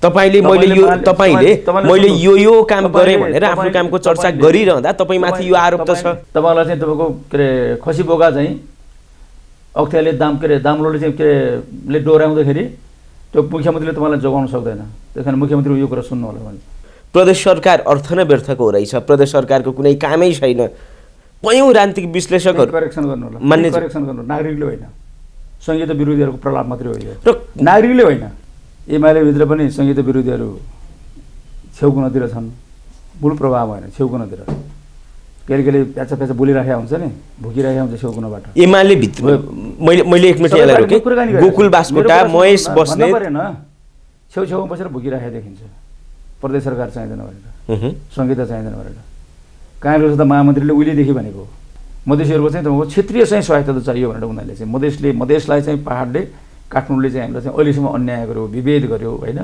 तपाईले मैले यो काम गरे भनेर आफ्नो कामको चर्चा गरिरहँदा तपाईमाथि यो आरोप त छ। तपाईलाई चाहिँ तपाईको के रे खसी बोका चाहिँ अख्तियारले दाम के रे दामलोले चाहिँ के ले डोराउँदाखेरि त्यो मुख्यमन्त्रीले तपाईलाई जोगाउन सक्दैन। त्यसकारण मुख्यमन्त्री यो कुरा सुन्नु होला भने प्रदेश सरकार अर्थ नै व्यर्थको हो रहेछ। प्रदेश सरकारको कुनै कामै छैन। पयौं राजनीतिक विश्लेषकहरू करेक्सन गर्नु होला, करेक्सन गर्नु। नागरिकले होइन, संघीय विरोधीहरूको प्रलाप मात्रै हो यो। र नागरिकले होइन, एमाले भित्र पनि संघीय विरोधीहरू छेउकुनातिर छन्। मूल प्रभाव होइन, छेउकुनातिर कहिले प्याचा प्याचा बोलिराखेका हुन्छ नि, भुकिराखेका हुन्छ छेउकुनाबाट। एमाले भित्र मैले एक मिनेट यहाँलाई रोके। गोकुल बास्कोटा, महेश बस्नेत छेउछेउमा बसेर भुकिराखेका देखिन्छ। प्रदेश सरकार चाहिँदैन भनेर, संहिता चाहिँदैन भनेर। काङ्ग्रेस त महामन्त्रीले उहिलेदेखि भनेको मधेसीहरूको चाहिँ तपाईँको क्षेत्रीय चाहिँ स्वायत्ता त चाहियो भनेर उनीहरूले चाहिँ मधेसलाई चाहिँ पाहाडले काठमाडौँले चाहिँ हामीलाई चाहिँ अहिलेसम्म अन्याय गर्यो, विभेद गर्यो होइन।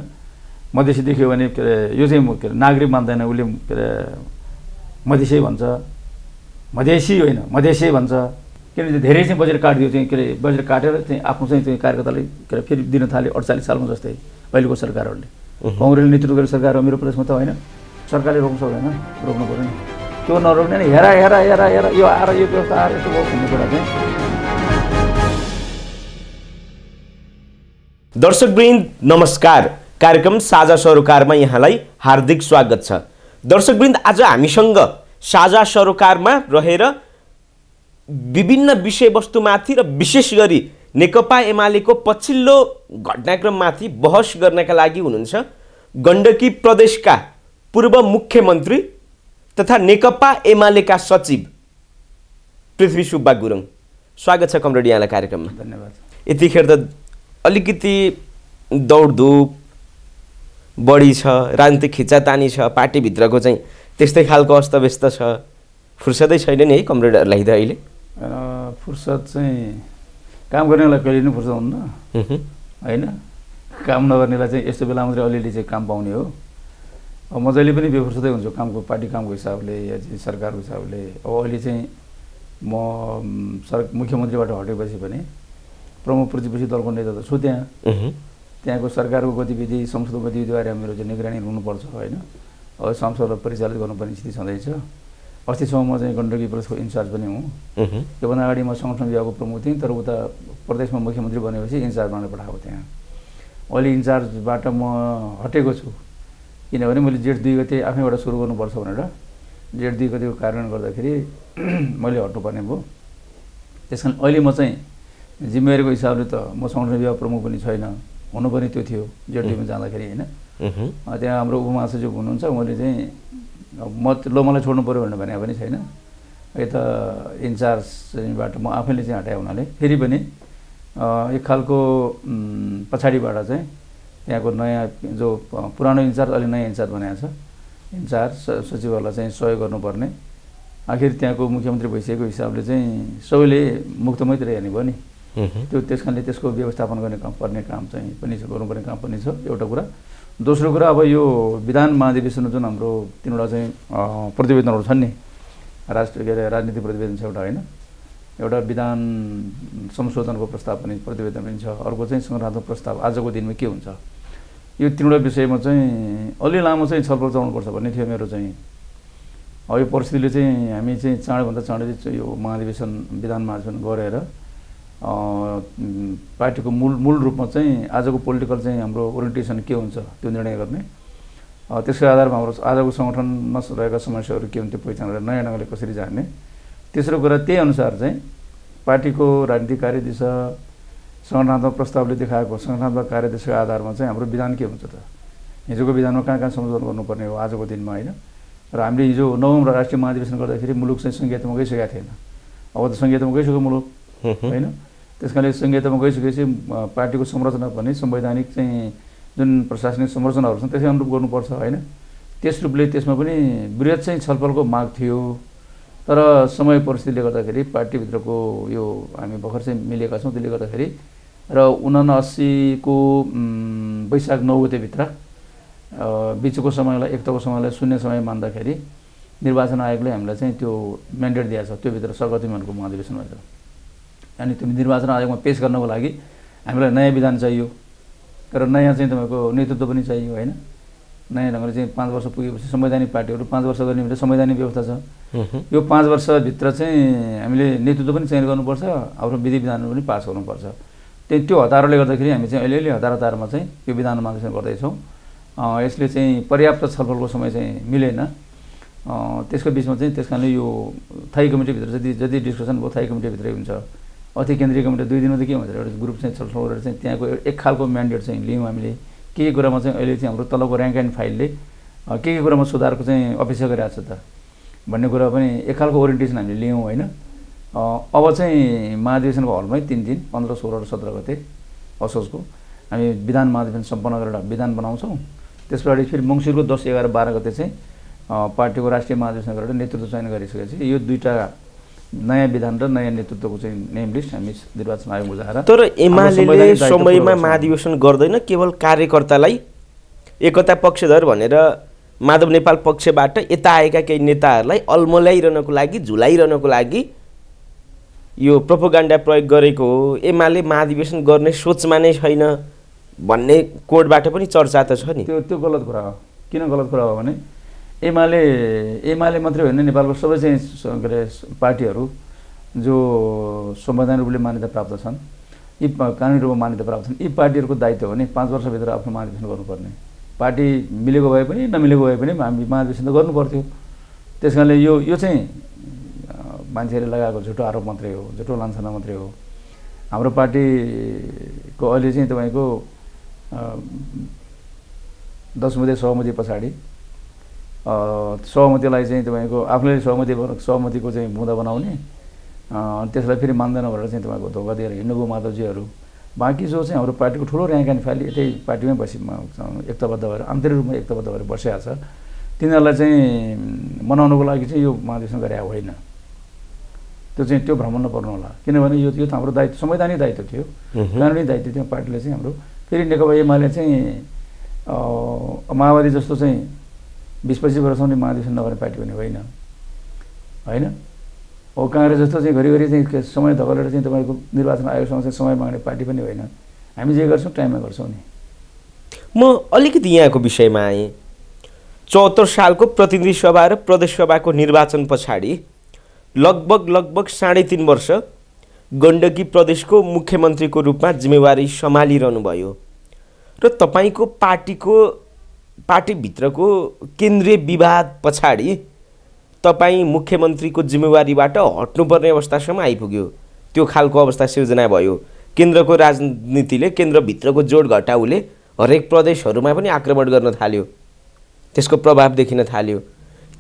मधेसी देख्यो भने के अरे यो चाहिँ के अरे नागरिक मान्दैन, उसले के अरे मधेसी भन्छ, मधेसी होइन मधेसी भन्छ। किनभने धेरै चाहिँ बजेट काटिदियो चाहिँ के अरे बजेट काटेर चाहिँ आफ्नो चाहिँ कार्यकर्ताले के अरे फेरि दिन थाले 48 सालमा जस्तै अहिलेको सरकारहरूले। काङ्ग्रेसले नेतृत्व गरेको सरकार हो मेरो प्रदेशमा त होइन। सरकारले रोक्न सक्दैन, रोक्नु पऱ्यो नि। त्यो नरोक्ने नि हेरा हेरा हेरा हेरा यो आएर यो व्यवस्था आएर यस्तो भयो भन्ने कुरा चाहिँ। दर्शकवृन्द नमस्कार। कार्यक्रम साझा सरोकारमा यहाँलाई हार्दिक स्वागत छ। दर्शकवृन्द आज हामीसँग साझा सरोकारमा रहेर विभिन्न विषयवस्तुमाथि र विशेष गरी नेकपा एमालेको पछिल्लो घटनाक्रममाथि बहस गर्नका लागि हुनुहुन्छ गण्डकी प्रदेशका पूर्व मुख्यमन्त्री तथा नेकपा एमालेका सचिव पृथ्वी सुब्बा गुरुङ। स्वागत छ कमरेड यहाँलाई कार्यक्रममा। धन्यवाद। यतिखेर त अलिकति दौडधुप बढी छ, राजनीतिक खिचातानी छ, पार्टीभित्रको चाहिँ त्यस्तै खालको अस्तव्यस्त छ। फुर्सदै छैन नि है कमरेडहरूलाई त अहिले? फुर्सद चाहिँ काम गर्नेलाई कहिले पनि फुर्सद हुन्न होइन। काम नगर्नेलाई चाहिँ यस्तो बेला मात्रै अलिअलि चाहिँ काम पाउने हो। अब म जहिले पनि बेफुर्सदै हुन्छु कामको, पार्टी कामको हिसाबले या चाहिँ सरकारको हिसाबले। अब अहिले चाहिँ म मुख्यमन्त्रीबाट हटेपछि पनि प्रमुख प्रतिपक्षी दलको नेता त छु त्यहाँको सरकारको गतिविधि संसदको गतिविधिबारे मेरो चाहिँ निगरानी हुनुपर्छ होइन। अब संसदलाई परिचालित गर्नुपर्ने स्थिति छँदैछ। अस्तिसम्म म चाहिँ गण्डकी प्रदेशको इन्चार्ज पनि हुँ। योभन्दा अगाडि म संगठन विभागको प्रमुख थिएँ, तर उता प्रदेशमा मुख्यमन्त्री बनेपछि इन्चार्ज बनाएर पठाएको त्यहाँ। अहिले इन्चार्जबाट म हटेको छु किनभने मैले जेठ 2 गते आफैबाट सुरु गर्नुपर्छ भनेर जेठ 2 गतेको कार्यान्वयन गर्दाखेरि मैले हट्नुपर्ने भयो। त्यसकारण अहिले म चाहिँ जिम्मेवारीको हिसाबले त म संगठन विभाग प्रमुख पनि छैन, हुनुपर्ने त्यो थियो जेठ 2 मा जाँदाखेरि होइन। त्यहाँ हाम्रो उपमहासचिव हुनुहुन्छ, उहाँले चाहिँ मलाई छोड्नु पऱ्यो भनेर भने पनि छैन। यता इन्चार्जबाट म आफैले चाहिँ हटाए हुनाले फेरि पनि एक खालको पछाडिबाट चाहिँ त्यहाँको नयाँ जो पुरानो इन्चार्ज अहिले नयाँ इन्चार्ज बनाएको छ, इन्चार्ज सचिवहरूलाई चाहिँ सहयोग गर्नुपर्ने। आखिर त्यहाँको मुख्यमन्त्री भइसकेको हिसाबले चाहिँ सबैले मुक्तमैत्री हेर्ने भयो नि। त्यो त्यसकारणले त्यसको व्यवस्थापन गर्ने पर्ने काम चाहिँ पनि छ, गर्नुपर्ने काम पनि छ एउटा कुरा। दोस्रो कुरा अब यो विधान महाधिवेशन जुन हाम्रो 3वटा चाहिँ प्रतिवेदनहरू छन् नि, के अरे राजनीतिक प्रतिवेदन छ एउटा होइन, एउटा विधान संशोधनको प्रस्ताव पनि प्रतिवेदन पनि छ, अर्को चाहिँ संरचनात्मक प्रस्ताव आजको दिनमा के हुन्छ। यो 3वटा विषयमा चाहिँ अलि लामो चाहिँ छलफल चलाउनुपर्छ भन्ने थियो मेरो चाहिँ। अब यो परिस्थितिले चाहिँ हामी चाहिँ चाँडोभन्दा चाँडै यो महाधिवेशन विधान महाधिवेशन गरेर पार्टीको मूल रूपमा चाहिँ आजको पोलिटिकल चाहिँ हाम्रो ओरिएन्टेसन के हुन्छ त्यो निर्णय गर्ने। त्यसको आधारमा हाम्रो आजको सङ्गठनमा रहेका समस्याहरू के हुन् त्यो पहिचान गरेर नयाँ ढङ्गले कसरी जाने। तेस्रो कुरा त्यही अनुसार चाहिँ पार्टीको राजनीतिक कार्यदिशा सङ्गठनात्मक प्रस्तावले देखाएको सङ्गठनात्मक कार्यदिशाको आधारमा चाहिँ हाम्रो विधान के हुन्छ त। हिजोको विधानमा कहाँ कहाँ संशोधन गर्नुपर्ने हो आजको दिनमा होइन। र हामीले हिजो 9औं राष्ट्रिय महाधिवेशन गर्दाखेरि मुलुक चाहिँ संहितामा गइसकेको थिएन। अब त संहितामा गइसक्यो मुलुक होइन। त्यसकारणले संहितामा गइसकेपछि पार्टीको संरचना पनि संवैधानिक चाहिँ जुन प्रशासनिक संरचनाहरू छन् त्यसै अनुरूप गर्नुपर्छ होइन। त्यस रूपले त्यसमा पनि वृहत चाहिँ छलफलको माग थियो। तर समय परिस्थितिले गर्दाखेरि पार्टीभित्रको यो हामी भर्खर चाहिँ मिलेका छौँ, त्यसले गर्दाखेरि र 79 को वैशाख 9 गतेभित्र बिचको समयलाई एकताको समयलाई शून्य समय मान्दाखेरि निर्वाचन आयोगले हामीलाई चाहिँ त्यो म्यान्डेट दिएको छ, त्योभित्र सगतिमानको महाधिवेशन भएर। अनि त्यो निर्वाचन आयोगमा पेश गर्नको लागि हामीलाई नयाँ विधान चाहियो। र नयाँ चाहिँ तपाईँको नेतृत्व पनि चाहियो होइन। नयाँ ढङ्गले चाहिँ 5 वर्ष पुगेपछि संवैधानिक पार्टीहरू 5 वर्ष गर्ने भने संवैधानिक व्यवस्था छ। यो 5 वर्षभित्र चाहिँ हामीले नेतृत्व पनि चयन गर्नुपर्छ, आफ्नो विधि विधानहरू पनि पास गर्नुपर्छ। त्यो हतारोले गर्दाखेरि हामी चाहिँ अलिअलि हतारमा चाहिँ यो विधान मार्गदर्शन गर्दैछौँ। यसले चाहिँ पर्याप्त छलफलको समय चाहिँ मिलेन। त्यसको बिचमा चाहिँ त्यस कारणले यो स्थायी कमिटीभित्र जति डिस्कसन भयो स्थायी कमिटीभित्रै हुन्छ। अति केन्द्रीय कमिटी 2 दिनमा त के भन्छ एउटा ग्रुप चाहिँ छलफल गरेर चाहिँ त्यहाँको एक खालको म्यान्डेट चाहिँ लियौँ हामीले। के कुरामा चाहिँ अहिले चाहिँ हाम्रो तलको ऱ्याङ्क एन्ड फाइलले के कुरामा सुधारको चाहिँ अपेक्षा गरिरहेको छ त भन्ने कुरा पनि एक खालको ओरिएन्टेसन हामीले लियौँ होइन। अब चाहिँ महाधिवेशनको हलमै 3 दिन 15, 16 र 17 गते असोजको हामी विधान महाधिवेशन सम्पन्न गरेर विधान बनाउँछौँ। त्यस पछाडि फेरि मङ्सिरको 10, 11, 12 गते चाहिँ पार्टीको राष्ट्रिय महाधिवेशन गरेर नेतृत्व चयन गरिसकेपछि यो 2टा नयाँ विधान र नयाँ नेतृत्वको चाहिँ नेम लिस्ट हामी निर्वाचन आयोग बुझाएर। तर एमाले समयमा महाधिवेशन गर्दैन, केवल कार्यकर्तालाई एकता पक्षधर भनेर माधव नेपाल पक्षबाट यता आएका केही नेताहरूलाई अल्मल्याइरहनको लागि झुलाइरहनको लागि यो प्रोपोगन्डा प्रयोग गरेको हो। एमाले महाधिवेशन गर्ने सोचमा नै छैन भन्ने कोडबाट पनि चर्चा त छ नि। त्यो गलत कुरा हो। किन गलत कुरा हो भने एमाले मात्रै होइन, नेपालको सबै चाहिँ के अरे पार्टीहरू जो संवैधानिक रूपले मान्यता प्राप्त छन्, यी कानुनी रूपमा मान्यता प्राप्त छन्, यी पार्टीहरूको दायित्व हो भने 5 वर्षभित्र आफ्नो महाधिवेशन गर्नुपर्ने। पार्टी मिलेको भए पनि नमिलेको भए पनि हामी महाधिवेशन त गर्नु पर्थ्यो। त्यस कारणले यो चाहिँ मान्छेहरूले लगाएको झुटो आरोप मात्रै हो, झुटो लान्छना मात्रै हो। हाम्रो पार्टीको अहिले चाहिँ तपाईँको 10 मुदे सहमति पछाडि सहमतिलाई चाहिँ तपाईँको आफूले सहमतिको चाहिँ बुँदा बनाउने त्यसलाई फेरि मान्दैन भनेर चाहिँ तपाईँको धोका दिएर हिँड्नुभयो माधवजीहरू। बाँकी जो चाहिँ हाम्रो पार्टीको ठुलो ऱ्याङ्क एन्ड फाइल यतै पार्टीमै एकताबद्ध भएर आन्तरिक रूपमा एकताबद्ध भएर बसेको छ, तिनीहरूलाई चाहिँ मनाउनुको लागि चाहिँ यो महाधिवेशन गरे होइन। त्यो भ्रमण नपर्नु होला। किनभने यो त हाम्रो दायित्व, संवैधानिक दायित्व थियो, कानुनी दायित्व थियो। पार्टीले चाहिँ हाम्रो फेरि नेकपा एमाले चाहिँ माओवादी जस्तो चाहिँ 20-25 वर्षसम्म महाधिवेशन नगर्ने पार्टी पनि होइन होइन। अब काङ्ग्रेस जस्तो चाहिँ घरिघरि चाहिँ समय धकलेर चाहिँ तपाईँको निर्वाचन आयोगसँग चाहिँ समय माग्ने पार्टी पनि होइन। हामी जे गर्छौँ टाइममा गर्छौँ नि। म अलिकति यहाँको विषयमा आएँ। 74 सालको प्रतिनिधि सभा र प्रदेश सभाको निर्वाचन पछाडि लगभग 3.5 वर्ष गण्डकी प्रदेशको मुख्यमन्त्रीको रूपमा जिम्मेवारी सम्हालिरहनु भयो र तपाईँको पार्टीभित्रको केन्द्रीय विवाद पछाडि तपाईँ मुख्यमन्त्रीको जिम्मेवारीबाट हट्नुपर्ने अवस्थासम्म आइपुग्यो। त्यो खालको अवस्था सिर्जना भयो। केन्द्रको राजनीतिले, केन्द्रभित्रको जोड घटाउले हरेक प्रदेशहरूमा पनि आक्रमण गर्न थाल्यो, त्यसको प्रभाव देखिन थाल्यो।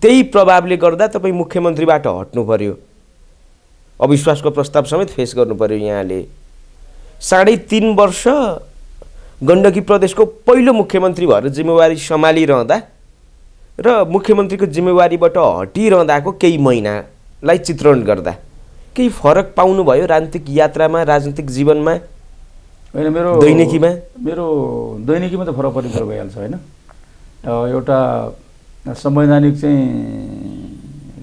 त्यही प्रभावले गर्दा तपाईँ मुख्यमन्त्रीबाट हट्नु पर्यो, अविश्वासको प्रस्ताव समेत फेस गर्नु पर्यो। यहाँले 3.5 वर्ष गण्डकी प्रदेशको पहिलो मुख्यमन्त्री भएर जिम्मेवारी सम्हालिरहँदा र मुख्यमन्त्रीको जिम्मेवारीबाट हटिरहँदाको केही महिनालाई चित्रण गर्दा केही फरक पाउनुभयो राजनीतिक यात्रामा, राजनीतिक जीवनमा? होइन, मेरो दैनिकीमा त फरक पर्ने कुरो भइहाल्छ होइन। एउटा संवैधानिक चाहिँ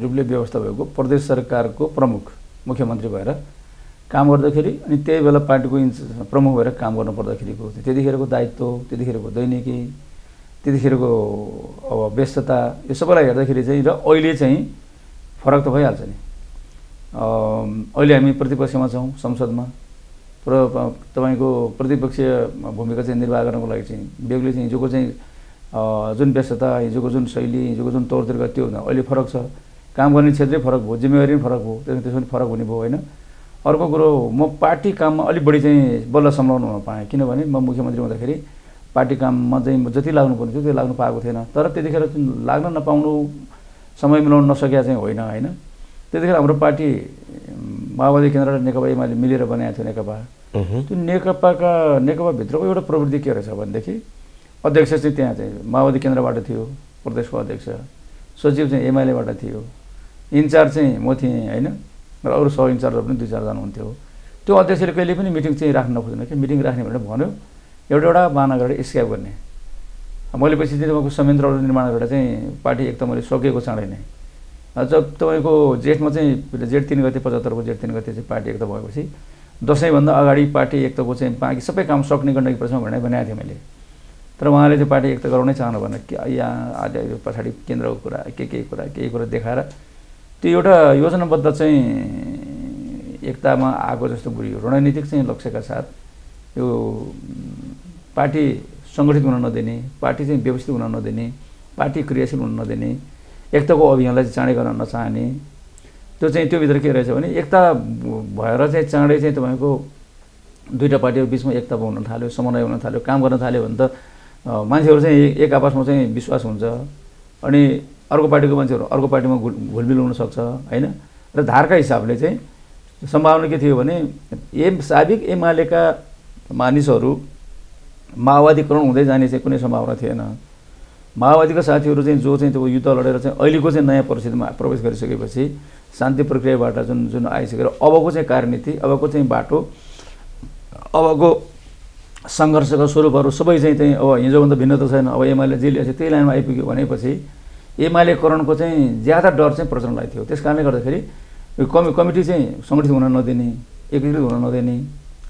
रूपले व्यवस्था भएको प्रदेश सरकारको प्रमुख मुख्यमन्त्री भएर काम गर्दाखेरि अनि त्यही बेला पार्टीको प्रमुख भएर काम गर्नु पर्दाखेरिको त्यतिखेरको दायित्व, त्यतिखेरको दैनिकी, त्यतिखेरको अब व्यस्तता, यो सबैलाई हेर्दाखेरि चाहिँ र अहिले चाहिँ फरक त भइहाल्छ नि। अहिले हामी प्रतिपक्षमा छौँ संसदमा, तपाईँको प्रतिपक्षीय भूमिका चाहिँ निर्वाह गर्नको लागि चाहिँ बेग्लै चाहिँ हिजोको चाहिँ जुन व्यस्तता, हिजोको जुन शैली, हिजोको जुन तौर तरिका त्यो हुँदा अहिले फरक छ। काम गर्ने क्षेत्रै फरक भयो, जिम्मेवारी पनि फरक भयो, त्यसमा पनि फरक हुने भयो होइन। अर्को कुरो, म पार्टी काममा अलिक बढी चाहिँ बल्ल सम्झाउनु पाएँ, किनभने म मुख्यमन्त्री हुँदाखेरि पार्टी काममा चाहिँ जति लाग्नु पर्ने थियो त्यो लाग्नु पाएको थिएन। तर त्यतिखेर लाग्न नपाउनु, समय मिलाउन नसकेका चाहिँ होइन होइन। त्यतिखेर हाम्रो पार्टी माओवादी केन्द्र र नेकपा एमाले मिलेर बनाएको थियो नेकपा। त्यो नेकपाभित्रको एउटा प्रवृत्ति के रहेछ भनेदेखि अध्यक्ष चाहिँ त्यहाँ चाहिँ माओवादी केन्द्रबाट थियो, प्रदेशको अध्यक्ष, सचिव चाहिँ एमालेबाट थियो, इन्चार्ज चाहिँ म थिएँ होइन, र अरू सह इन्चार्जहरू पनि 2-4 जना हुन्थ्यो। त्यो अध्यक्षले कहिले पनि मिटिङ चाहिँ राख्न नखोज्दैन कि मिटिङ राख्ने भनेर भन्यो, एउटा बाहना गरेर स्क्याप गर्ने। मैले पछि चाहिँ तपाईँको संयन्त्र निर्माण गरेर चाहिँ पार्टी एक त मैले सकेको चाँडै नै। जब तपाईँको जेठमा चाहिँ जेठ 3 गते 75को जेठ 3 गते चाहिँ पार्टी एक त भएपछि दसैँभन्दा अगाडि पार्टी एकताको चाहिँ बाँकी सबै काम सक्ने गण्डकी प्रदेशमा भनेको थिएँ मैले। तर उहाँले चाहिँ पार्टी एकता गराउनै चाहनु भएन कि यहाँ आज पछाडि केन्द्रको कुरा केही कुरा देखाएर त्यो एउटा योजनाबद्ध चाहिँ एकतामा आएको जस्तो बुझियो। रणनीतिक चाहिँ लक्ष्यका साथ यो पार्टी सङ्गठित हुन नदिने, पार्टी चाहिँ व्यवस्थित हुन नदिने, पार्टी क्रियाशील हुन नदिने, एकताको अभियानलाई चाहिँ चाँडै गर्न नचाहने, त्यो चाहिँ त्योभित्र के रहेछ भने एकता भएर चाहिँ चाँडै चाहिँ तपाईँको दुईवटा पार्टीको बिचमा एकता हुन थाल्यो, समन्वय हुन थाल्यो, काम गर्न थाल्यो भने त मान्छेहरू चाहिँ एक आपसमा चाहिँ विश्वास हुन्छ अनि अर्को पार्टीको मान्छेहरू अर्को पार्टीमा घुलमिल हुनसक्छ होइन। र धारका हिसाबले चाहिँ सम्भावना के थियो भने साबिक एमालेका मानिसहरू माओवादीकरण हुँदै जाने चाहिँ कुनै सम्भावना थिएन। माओवादीका साथीहरू चाहिँ जो चाहिँ त्यो युद्ध लडेर चाहिँ अहिलेको चाहिँ नयाँ परिस्थितिमा प्रवेश गरिसकेपछि शान्ति प्रक्रियाबाट जुन आइसकेर अबको चाहिँ कार्यनीति, अबको चाहिँ बाटो, अबको सङ्घर्षका स्वरूपहरू सबै चाहिँ अब हिजोभन्दा भिन्नता छैन। अब एमाले जे ल्याएछ त्यही लाइनमा आइपुग्यो भनेपछि एमालेकरणको चाहिँ ज्यादा डर चाहिँ प्रचण्डलाई थियो। त्यस कारणले गर्दाखेरि कमिटी चाहिँ सङ्गठित हुन नदिने, एकीकृत हुन नदिने,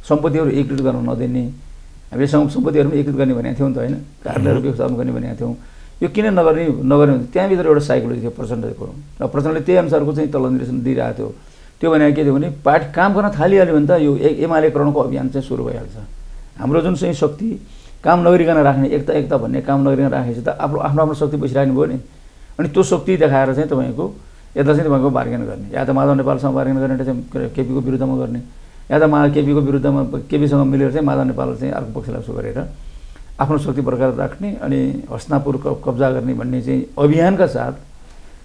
सम्पत्तिहरू एकीकृत गर्न नदिने, हामीले सम्पत्तिहरू पनि एकीकृत गर्ने भनेको थियौँ नि त होइन, कार्यालयहरू व्यवस्थापन गर्ने भनेको थियौँ। यो किन नगर्ने भने त्यहाँभित्र एउटा साइकोलोजी थियो प्रचण्डको र प्रचण्डले त्यही अनुसारको चाहिँ तल निर्देशन दिइरहेको थियो। त्यो भनेको के थियो भने पार्टी काम गर्न थालिहाल्यो भने त यो एमालेकरणको अभियान चाहिँ सुरु भइहाल्छ। हाम्रो जुन चाहिँ शक्ति काम नगरिकन राख्ने, एकता भन्ने काम नगरिकन राखेपछि त आफ्नो शक्ति बसिराख्नु भयो नि। अनि त्यो शक्ति देखाएर चाहिँ तपाईँको यता चाहिँ तपाईँको बार्गेन गर्ने, या त माधव नेपालसँग बार्गेन गर्ने, चाहिँ केपीको विरुद्धमा गर्ने, या त केपीको विरुद्धमा केपीसँग मिलेर चाहिँ माधव नेपाल चाहिँ अर्को पक्षलाई सो गरेर आफ्नो शक्ति बरकरार राख्ने अनि हस्तिनापुर कब्जा गर्ने भन्ने चाहिँ अभियानका साथ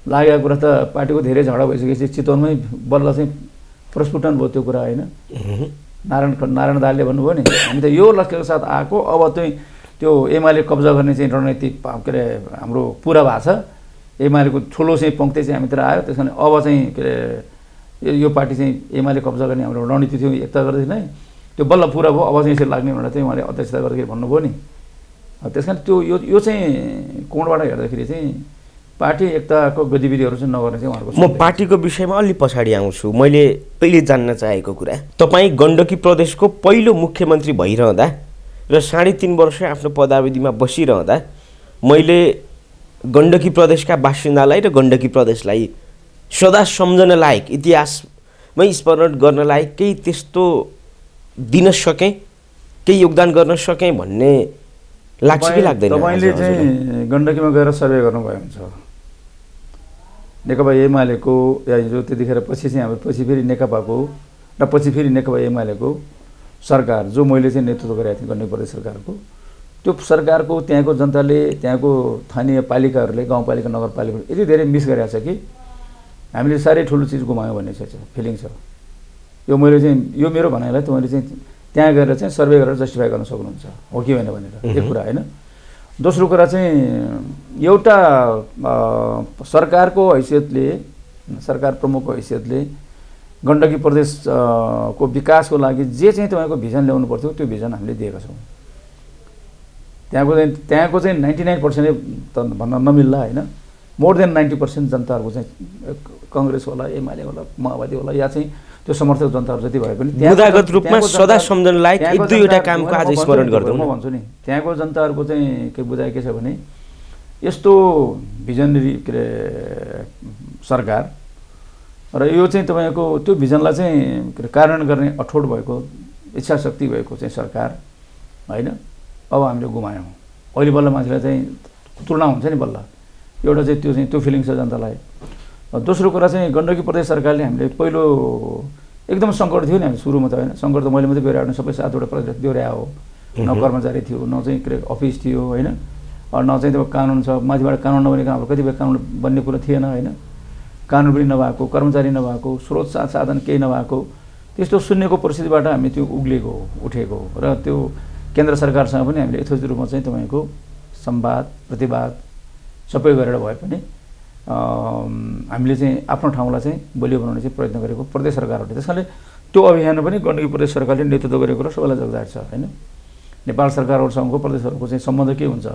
लागेको कुरा त पार्टीको धेरै झगडा भइसकेपछि चितवनमै बल्ल चाहिँ प्रस्फुटन भयो त्यो कुरा होइन। नारायण दाहालले भन्नुभयो नि हामी त यो लक्ष्यको साथ आएको, अब चाहिँ त्यो एमाले कब्जा गर्ने चाहिँ रणनीति के अरे हाम्रो पुरा भएको छ, एमालेको ठुलो चाहिँ पङ्क्ति चाहिँ हामीतिर आयो, त्यस कारण अब चाहिँ के अरे यो पार्टी चाहिँ एमाले कब्जा गर्ने हाम्रो रणनीति थियो, एकता गर्दै नै त्यो बल्ल पुरा भयो, अब चाहिँ यसरी लाग्ने भनेर चाहिँ उहाँले अध्यक्षता गर्दाखेरि भन्नुभयो नि। त्यस कारण त्यो यो चाहिँ कोणबाट हेर्दाखेरि चाहिँ पार्टी एकताको गतिविधिहरू चाहिँ नगर्ने चाहिँ उहाँहरूको। म पार्टीको विषयमा अलि पछाडि आउँछु। मैले पहिले जान्न चाहेको कुरा, तपाईँ गण्डकी प्रदेशको पहिलो मुख्यमन्त्री भइरहँदा र 3.5 वर्ष आफ्नो पदावधिमा बसिरहँदा मैले गण्डकी प्रदेशका बासिन्दालाई र गण्डकी प्रदेशलाई सदा सम्झन लायक, इतिहासमै स्मरण गर्न लायक केही त्यस्तो दिन सकेँ, केही योगदान गर्न सकेँ भन्ने लाग्छ कि लाग्दैन? तपाईँले चाहिँ गण्डकीमा गएर सर्वे गर्नुभयो हुन्छ नेकपा एमालेको या हिजो त्यतिखेर पछि चाहिँ हाम्रो पछि फेरि नेकपाको र पछि फेरि नेकपा एमालेको सरकार जो मैले चाहिँ नेतृत्व गरेको थिएँ गण्डकी प्रदेश सरकारको, त्यो सरकारको त्यहाँको जनताले, त्यहाँको स्थानीय पालिकाहरूले, गाउँपालिका नगरपालिका यति धेरै मिस गरेको छ कि हामीले साह्रै ठुलो चिज गुमायौँ भन्ने चाहिँ फिलिङ छ। यो मैले चाहिँ यो मेरो भनाइलाई तपाईँले चाहिँ त्यहाँ गएर चाहिँ सर्वे गरेर जस्टिफाई गर्न सक्नुहुन्छ हो कि होइन भनेर, एक कुरा होइन। दोस्रो कुरा चाहिँ एउटा सरकारको हैसियतले, सरकार प्रमुखको हैसियतले गण्डकी प्रदेशको विकासको लागि जे चाहिँ तपाईँको भिजन ल्याउनु पर्थ्यो त्यो भिजन हामीले दिएका छौँ। त्यहाँको चाहिँ 99% भन्न नमिल्ला होइन, मोर देन 90% जनताहरूको चाहिँ काङ्ग्रेस होला, एमाले होला, माओवादी होला, या चाहिँ त्यो समर्थक जनताहरू जति भए पनि बुदागत रूपमा सदा सम्झन लायक एक दुईवटा कामको आज स्मरण गर्दै म भन्छु नि। त्यहाँको जनताहरूको चाहिँ के बुझाइ के छ भने यस्तो भिजनरी के अरे सरकार र यो चाहिँ तपाईँको त्यो भिजनलाई चाहिँ के अरे कार्यान्वयन गर्ने अठोट भएको, इच्छा शक्ति भएको चाहिँ सरकार होइन, अब हामीले गुमायौँ। अहिले बल्ल मान्छेलाई चाहिँ तुलना हुन्छ नि, बल्ल एउटा चाहिँ त्यो फिलिङ छ जनतालाई। दोस्रो कुरा चाहिँ गण्डकी प्रदेश सरकारले हामीले पहिलो एकदम सङ्कट थियो नि, हामी सुरुमा त होइन, सङ्कट त मैले मात्रै बेहोऱ्याउनु, सबै 7वटा प्रदेश बेहोऱ्या हो, न कर्मचारी थियो, न चाहिँ के अरे अफिस थियो होइन, न चाहिँ त्यो कानुन छ, माथिबाट कानुन नबनेको हाम्रो कतिपय कानुन बन्ने कुरा थिएन होइन, कानुन पनि नभएको, कर्मचारी नभएको, स्रोत साधन केही नभएको, त्यस्तो शून्यको परिस्थितिबाट हामी त्यो उठेको र त्यो केन्द्र सरकारसँग पनि हामीले यथोचित रूपमा चाहिँ तपाईँको संवाद प्रतिवाद सबै गरेर भए पनि हामीले चाहिँ आफ्नो ठाउँलाई चाहिँ बलियो बनाउने चाहिँ प्रयत्न गरेको प्रदेश सरकारहरूले। त्यस कारणले त्यो अभियानमा पनि गण्डकी प्रदेश सरकारले नेतृत्व गरेको र सबैलाई जगजाहेर छ होइन। नेपाल सरकारहरूसँगको प्रदेशहरूको चाहिँ सम्बन्ध के हुन्छ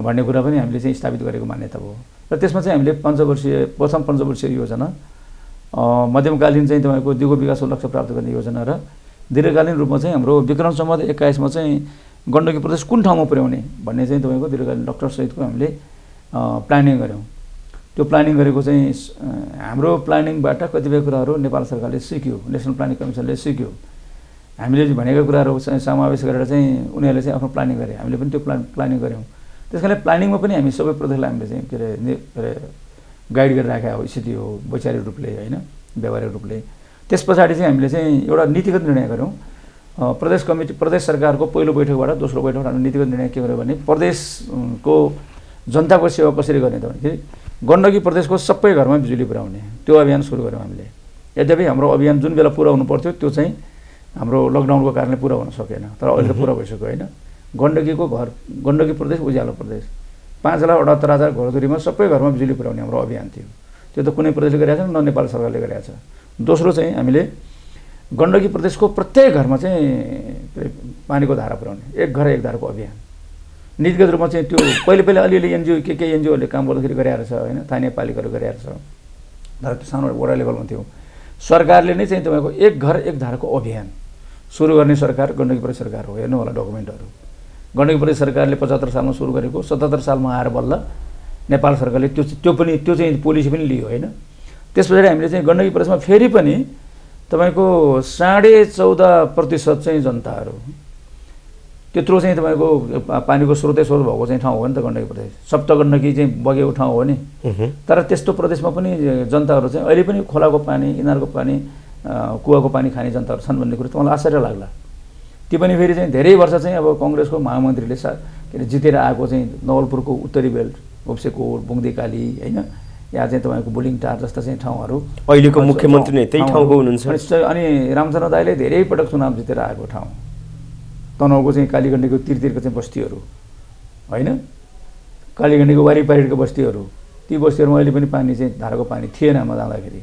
भन्ने कुरा पनि हामीले चाहिँ स्थापित गरेको मान्यता भयो र त्यसमा चाहिँ हामीले प्रथम पञ्चवर्षीय योजना, मध्यमकालीन चाहिँ तपाईँको दिगो विकासको लक्ष्य प्राप्त गर्ने योजना र दीर्घकालीन रूपमा चाहिँ हाम्रो विक्रम सम्वत 21 मा चाहिँ गण्डकी प्रदेश कुन ठाउँमा पुर्याउने भन्ने चाहिँ तपाईँको दीर्घकालीन डाक्टर सहितको हामीले प्लानिङ गऱ्यौँ। त्यो प्लानिङ गरेको चाहिँ हाम्रो प्लानिङबाट कतिपय कुराहरू नेपाल सरकारले सिक्यो, नेसनल प्लानिङ कमिसनले सिक्यो। हामीले भनेका कुराहरू चाहिँ समावेश गरेर चाहिँ उनीहरूले चाहिँ आफ्नो प्लानिङ गरे, हामीले पनि त्यो प्लानिङ गऱ्यौँ। त्यस कारणले प्लानिङमा पनि हामी सबै प्रदेशलाई हामीले चाहिँ के अरे गाइड गरेर राखेका हो, स्थिति हो वैचारिक रूपले होइन, व्यावहारिक रूपले। त्यस पछाडि चाहिँ हामीले चाहिँ एउटा नीतिगत निर्णय गऱ्यौँ। प्रदेश कमिटी, प्रदेश सरकारको पहिलो बैठकबाट दोस्रो बैठकबाट नीतिगत निर्णय के गर्यो भने प्रदेशको जनताको सेवा कसरी गर्ने त भन्दाखेरि गण्डकी प्रदेशको सबै घरमा बिजुली पुर्याउने त्यो अभियान सुरु गऱ्यौँ हामीले। यद्यपि हाम्रो अभियान जुन बेला पुरा हुनु पर्थ्यो त्यो चाहिँ हाम्रो लकडाउनको कारणले पुरा हुन सकेन, तर अहिले त पुरा भइसक्यो होइन। गण्डकी प्रदेश उज्यालो प्रदेश 5,78,000 घरधुरीमा सबै घरमा बिजुली पुर्याउने हाम्रो अभियान थियो। त्यो त कुनै प्रदेशले गरेको छ न नेपाल सरकारले गरेको छ। दोस्रो चाहिँ हामीले गण्डकी प्रदेशको प्रत्येक घरमा चाहिँ पानीको धारा पुर्याउने, एक घर एक धाराको अभियान नीतिगत रूपमा चाहिँ त्यो पहिले अलिअलि एनजिओ के एनजिओहरूले काम गर्दाखेरि गरिरहेको छ होइन, स्थानीय पालिकाहरू गरिरहेको छ, तर त्यो सानो वडा लेभलमा थियो। सरकारले नै चाहिँ तपाईँको एक घर एक धाराको अभियान सुरु गर्ने सरकार गण्डकी प्रदेश सरकार हो। हेर्नु होला डकुमेन्टहरू, गण्डकी प्रदेश सरकारले 75 सालमा सुरु गरेको 77 सालमा आएर बल्ल नेपाल सरकारले त्यो चाहिँ पोलिसी पनि लियो होइन। त्यस पछाडि हामीले चाहिँ गण्डकी प्रदेशमा फेरि पनि तपाईँको 14.5% चाहिँ जनताहरू, त्यत्रो चाहिँ तपाईँको पानीको स्रोत भएको चाहिँ ठाउँ हो नि त गण्डकी प्रदेश। सप्तगण्डकी चाहिँ बगेको ठाउँ हो नि, तर त्यस्तो प्रदेशमा पनि जनताहरू चाहिँ अहिले पनि खोलाको पानी, इनारको पानी, कुवाको पानी खाने जनताहरू छन् भन्ने कुरो मलाई आश्चर्य लाग्ला। ती पनि फेरि चाहिँ धेरै वर्ष चाहिँ अब कङ्ग्रेसको महामन्त्रीले के अरे जितेर आएको चाहिँ नवलपुरको उत्तरी बेल्ट, ओप्सेकोट, बुङ्देकाली होइन, यहाँ चाहिँ तपाईँको बुलिङटार जस्ता चाहिँ ठाउँहरू अहिलेको मुख्यमन्त्री नै त्यही ठाउँको हुनुहुन्छ। अनि रामचन्द्र दाइले धेरै पटक चुनाव जितेर आएको ठाउँ, तनहुको चाहिँ कालीगण्डीको तिरतिरको चाहिँ बस्तीहरू होइन, कालीगण्डीको वारिपारिको बस्तीहरू, ती बस्तीहरूमा अहिले पनि पानी चाहिँ धाराको पानी थिएन म जाँदाखेरि।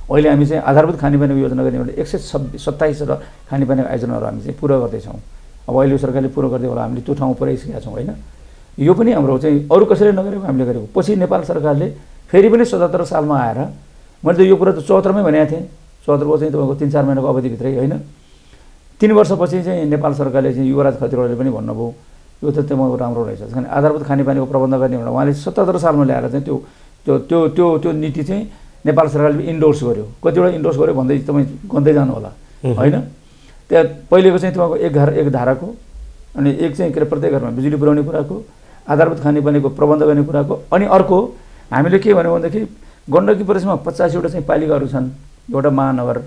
अहिले हामी चाहिँ आधारभूत खानेपानीको योजना गर्ने एउटा 127 खानेपानीको आयोजनाहरू हामी चाहिँ पुरा गर्दैछौँ। अब अहिले सरकारले पुरा गर्दै होला, हामीले त्यो ठाउँमा पुऱ्याइसकेका छौँ होइन। यो पनि हाम्रो चाहिँ अरू कसैले नगरेको हामीले गरेको। पछि नेपाल सरकारले फेरि पनि 77 सालमा आएर, मैले त यो कुरा त 74 मै भनेको थिएँ, 74को चाहिँ तपाईँको 3-4 महिनाको अवधिभित्रै होइन, 3 वर्षपछि चाहिँ नेपाल सरकारले चाहिँ युवराज खतिवडाले पनि भन्नुभयो यो त त्यो राम्रो रहेछ। कारण आधारभूत खानेपानीको प्रबन्ध गर्ने भनेर उहाँले 77 सालमा ल्याएर चाहिँ त्यो नीति चाहिँ नेपाल सरकारले इन्डोर्स गर्यो। कतिवटा इन्डोर्स गर्यो भन्दै तपाईँ गन्दै जानु होला होइन। त्यहाँ पहिलेको चाहिँ तपाईँको एक घर एक धाराको, अनि एक चाहिँ के अरे प्रत्येक घरमा बिजुली पुर्याउने कुराको, आधारभूत खानेपानीको प्रबन्ध गर्ने कुराको। अनि अर्को हामीले के भन्यो भनेदेखि गण्डकी प्रदेशमा 85वटा चाहिँ पालिकाहरू छन्, एउटा महानगर,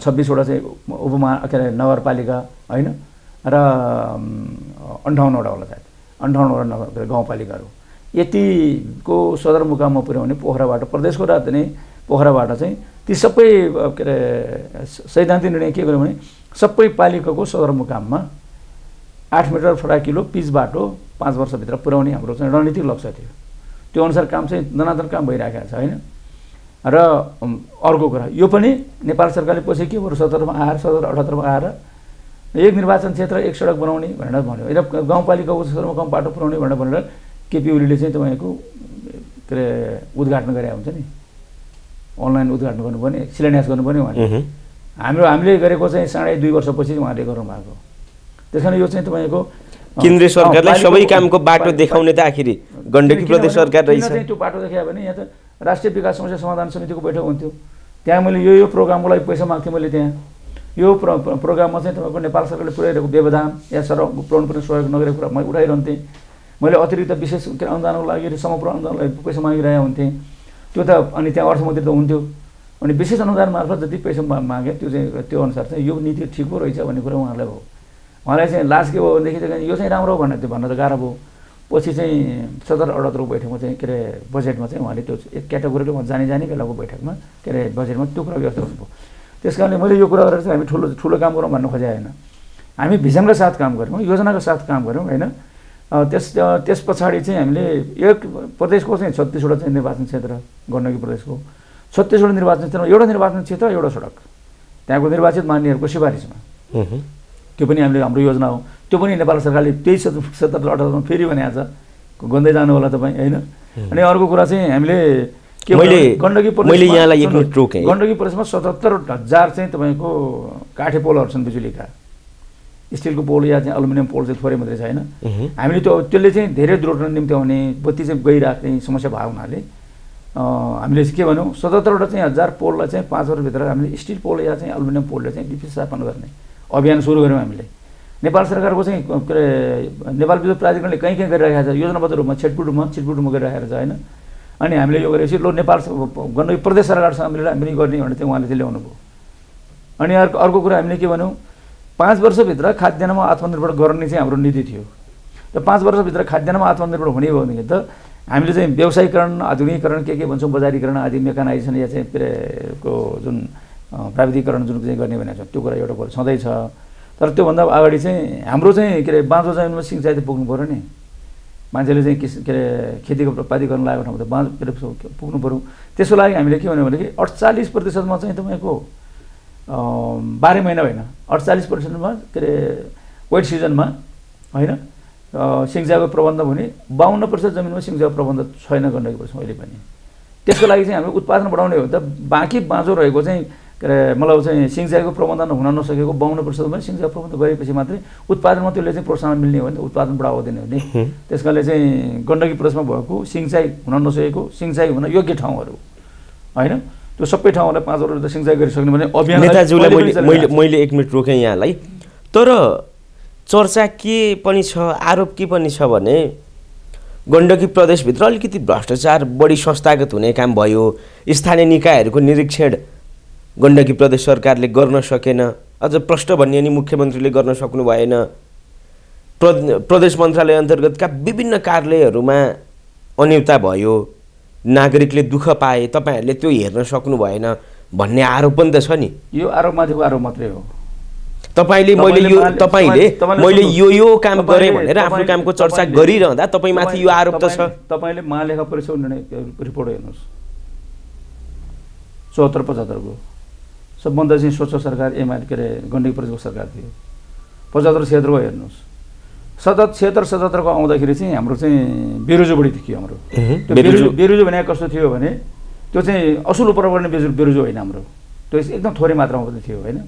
26वटा चाहिँ के अरे नगरपालिका होइन, र 58वटा होला सायद, 58वटा नगर गाउँपालिकाहरू। यतिको सदरमुकाममा पुर्याउने पोखराबाट, प्रदेशको राजधानी पोखराबाट चाहिँ ती सबै के अरे सैद्धान्तिक निर्णय के गर्यो भने सबै पालिकाको सदरमुकाममा 8 मिटर फराकिलो पिच बाटो 5 वर्षभित्र पुर्याउने हाम्रो चाहिँ रणनीतिक लक्ष्य थियो। त्यो अनुसार काम चाहिँ दनादन काम भइरहेको छ होइन। र अर्को कुरा यो पनि नेपाल सरकारले पछि के गर्यो 77 मा आएर 77-78 मा आएर एक निर्वाचन क्षेत्र एक सडक बनाउने भनेर भन्यो, र गाउँपालिकाको सदरमुकाम बाटो पुर्याउने भनेर केपी ओलीले चाहिँ तपाईँको के अरे उद्घाटन गरे हुन्छ नि, अनलाइन उद्घाटन गर्नुपर्ने, शिलान्यास गर्नुपर्ने उहाँले। हामीले गरेको चाहिँ 2.5 वर्षपछि उहाँले गर्नुभएको। त्यस कारण यो चाहिँ तपाईँको केन्द्रीय सरकारलाई सबै कामको बाटो देखाउने त आखिरी गण्डकी प्रदेश सरकार रहेछ। त्यो बाटो देखायो भने यहाँ त राष्ट्रिय विकास समस्या समाधान समितिको बैठक हुन्थ्यो, त्यहाँ मैले यो प्रोग्रामको लागि पैसा माग्थेँ मैले। त्यहाँ यो प्रोग्राममा चाहिँ तपाईँको नेपाल सरकारले पुर्याइरहेको व्यवधान या सडक पुर्याउनु पर्ने सहयोग नगरेको कुरा मैले उठाइरहन्थेँ। मैले अतिरिक्त विशेष अनुदानको लागि समग्र अनुदानको लागि पैसा मागिरहेको हुन्थेँ, त्यो त अनि त्यहाँ अर्थमन्त्री त हुन्थ्यो, अनि विशेष अनुदान मार्फत जति पैसा मागे त्यो चाहिँ त्यो अनुसार चाहिँ यो नीति ठिक पो रहेछ भन्ने कुरा उहाँलाई भयो। उहाँलाई चाहिँ लाज के भयो भनेदेखि चाहिँ यो चाहिँ राम्रो हो भन्ने भन्न त गाह्रो भयो। पछि चाहिँ 77-78 बैठकमा चाहिँ के अरे बजेटमा चाहिँ उहाँले त्यो एक क्याटेगोरीले जाने बेलाको बैठकमा के अरे बजेटमा त्यो कुरा व्यवस्था गर्नुभयो। त्यस कारणले मैले यो कुरा गरेर चाहिँ हामी ठुलो काम गरौँ भन्नु खोजे होइन, हामी भिजनका साथ काम गऱ्यौँ, योजनाका साथ काम गऱ्यौँ होइन। त्यस पछाडि चाहिँ हामीले एक प्रदेशको चाहिँ 36वटा चाहिँ निर्वाचन क्षेत्र, गण्डकी प्रदेशको 36वटा निर्वाचन क्षेत्रमा एउटा निर्वाचन क्षेत्र एउटा सडक, त्यहाँको निर्वाचित मान्यहरूको सिफारिसमा, त्यो पनि हामीले हाम्रो योजना हो। त्यो पनि नेपाल सरकारले 23-77-78 फेरि भनेको छ, गन्दै जानु होला तपाईँ होइन। अनि अर्को कुरा चाहिँ हामीले मैले यहाँलाई एक मिनट रोकेँ। गण्डकी प्रदेशमा 77,000 चाहिँ तपाईँको काठे पोलहरू छन् बिजुलीका। स्टिलको पोल या चाहिँ एल्युमिनियम पोल चाहिँ थोरै मात्रै छ होइन। हामीले त्यसले चाहिँ धेरै दुर्घटना निम्ति आउने बत्ती चाहिँ गइराख्ने समस्या भएको हुनाले हामीले चाहिँ के भन्यौँ 77वटा चाहिँ 1000 पोललाई चाहिँ 5 वर्षभित्र हामीले स्टिल पोल या चाहिँ एल्युमिनियम पोलले चाहिँ विस्थापन गर्ने अभियान सुरु गऱ्यौँ हामीले। नेपाल सरकारको चाहिँ के अरे नेपाल विद्युत प्राधिकरणले कहीँ कहीँ गरिरहेको छ, योजनाबद्ध रूपमा छिटपुटमा गरिरहेको छ होइन। अनि हामीले यो गरेपछि लो नेपाल गण्डकी प्रदेश सरकारसँग हामीले गर्ने भनेर चाहिँ उहाँले चाहिँ ल्याउनु भयो। अनि अर्को कुरा हामीले के भन्यौँ 5 वर्षभित्र खाद्यान्नमा आत्मनिर्भर गर्ने चाहिँ हाम्रो नीति थियो। र 5 वर्षभित्र खाद्यान्नमा आत्मनिर्भर हुने हो भनेदेखि त हामीले चाहिँ व्यवसायीकरण आधुनिकीकरण के भन्छौँ बजारीकरण आदि मेकानाइजेसन या चाहिँ को जुन प्राविधिकरण जुन चाहिँ गर्ने भनेको छ त्यो कुरा एउटा कुरो छँदैछ। तर त्योभन्दा अगाडि चाहिँ हाम्रो चाहिँ के अरे बाँझो जमिनमा सिँचाइ त पुग्नु पऱ्यो नि। मान्छेले चाहिँ के अरे खेतीको प्राधिकरण लागेको ठाउँमा त बाँझो पुग्नु पऱ्यो। त्यसको लागि हामीले के भन्यो भनेदेखि 48% चाहिँ तपाईँको 12 महिना होइन 48%मा के अरे वेट सिजनमा होइन सिँचाइको प्रबन्ध हुने 52% जमिनमा सिँचाइको प्रबन्ध छैन गण्डकी प्रदेशमा अहिले पनि। त्यसको लागि चाहिँ हामीले उत्पादन बढाउने हो त बाँकी बाँझो रहेको चाहिँ के अरे मतलब चाहिँ सिँचाइको प्रबन्धन हुन नसकेको 52%मा सिँचाइको प्रबन्ध गरेपछि मात्रै उत्पादनमा त्यसले चाहिँ प्रोत्साहन मिल्ने हो नि, उत्पादन बढावा दिने हो नि। त्यस कारणले चाहिँ गण्डकी प्रदेशमा भएको सिँचाइ हुन नसकेको सिँचाइ हुन योग्य ठाउँहरू होइन त्यो सबै ठाउँहरूलाई 5 वर्ष सिँचाइ गरिसक्ने भने अभियान। नेताज्यूलाई मैले 1 मिनट रोकेँ यहाँलाई। तर चर्चा के पनि छ आरोप के पनि छ भने गण्डकी प्रदेशभित्र अलिकति भ्रष्टाचार बढी संस्थागत हुने काम भयो। स्थानीय निकायहरूको निरीक्षण गण्डकी प्रदेश सरकारले गर्न सकेन, अझ प्रष्ट भन्ने नि मुख्यमन्त्रीले गर्न सक्नु भएन। प्रदेश मन्त्रालय अन्तर्गतका विभिन्न कार्यालयहरूमा अनियमितता भयो, नागरिकले दुःख पाए, तपाईँहरूले त्यो हेर्न सक्नु भएन भन्ने आरोप पनि त छ नि। यो आरोपमाथिको आरोप मात्रै हो। तपाईँले मैले यो काम गरेँ भनेर आफ्नो कामको चर्चा गरिरहँदा तपाईँमाथि यो आरोप त छ। तपाईँले महालेखा परीक्षक निर्णय रिपोर्ट हेर्नुहोस् 74-75 को सबभन्दा चाहिँ स्वच्छ सरकार एमआर के अरे गण्डकी प्रदेशको सरकार थियो। 75-76 को हेर्नुहोस् 76-77 को आउँदाखेरि चाहिँ हाम्रो चाहिँ बेरोजो बढी थियो। हाम्रो त्यो बेरोजो भने कस्तो थियो भने त्यो चाहिँ असुल उपर गर्ने बेरोजो होइन, हाम्रो त्यो एकदम थोरै मात्रामा पनि थियो होइन।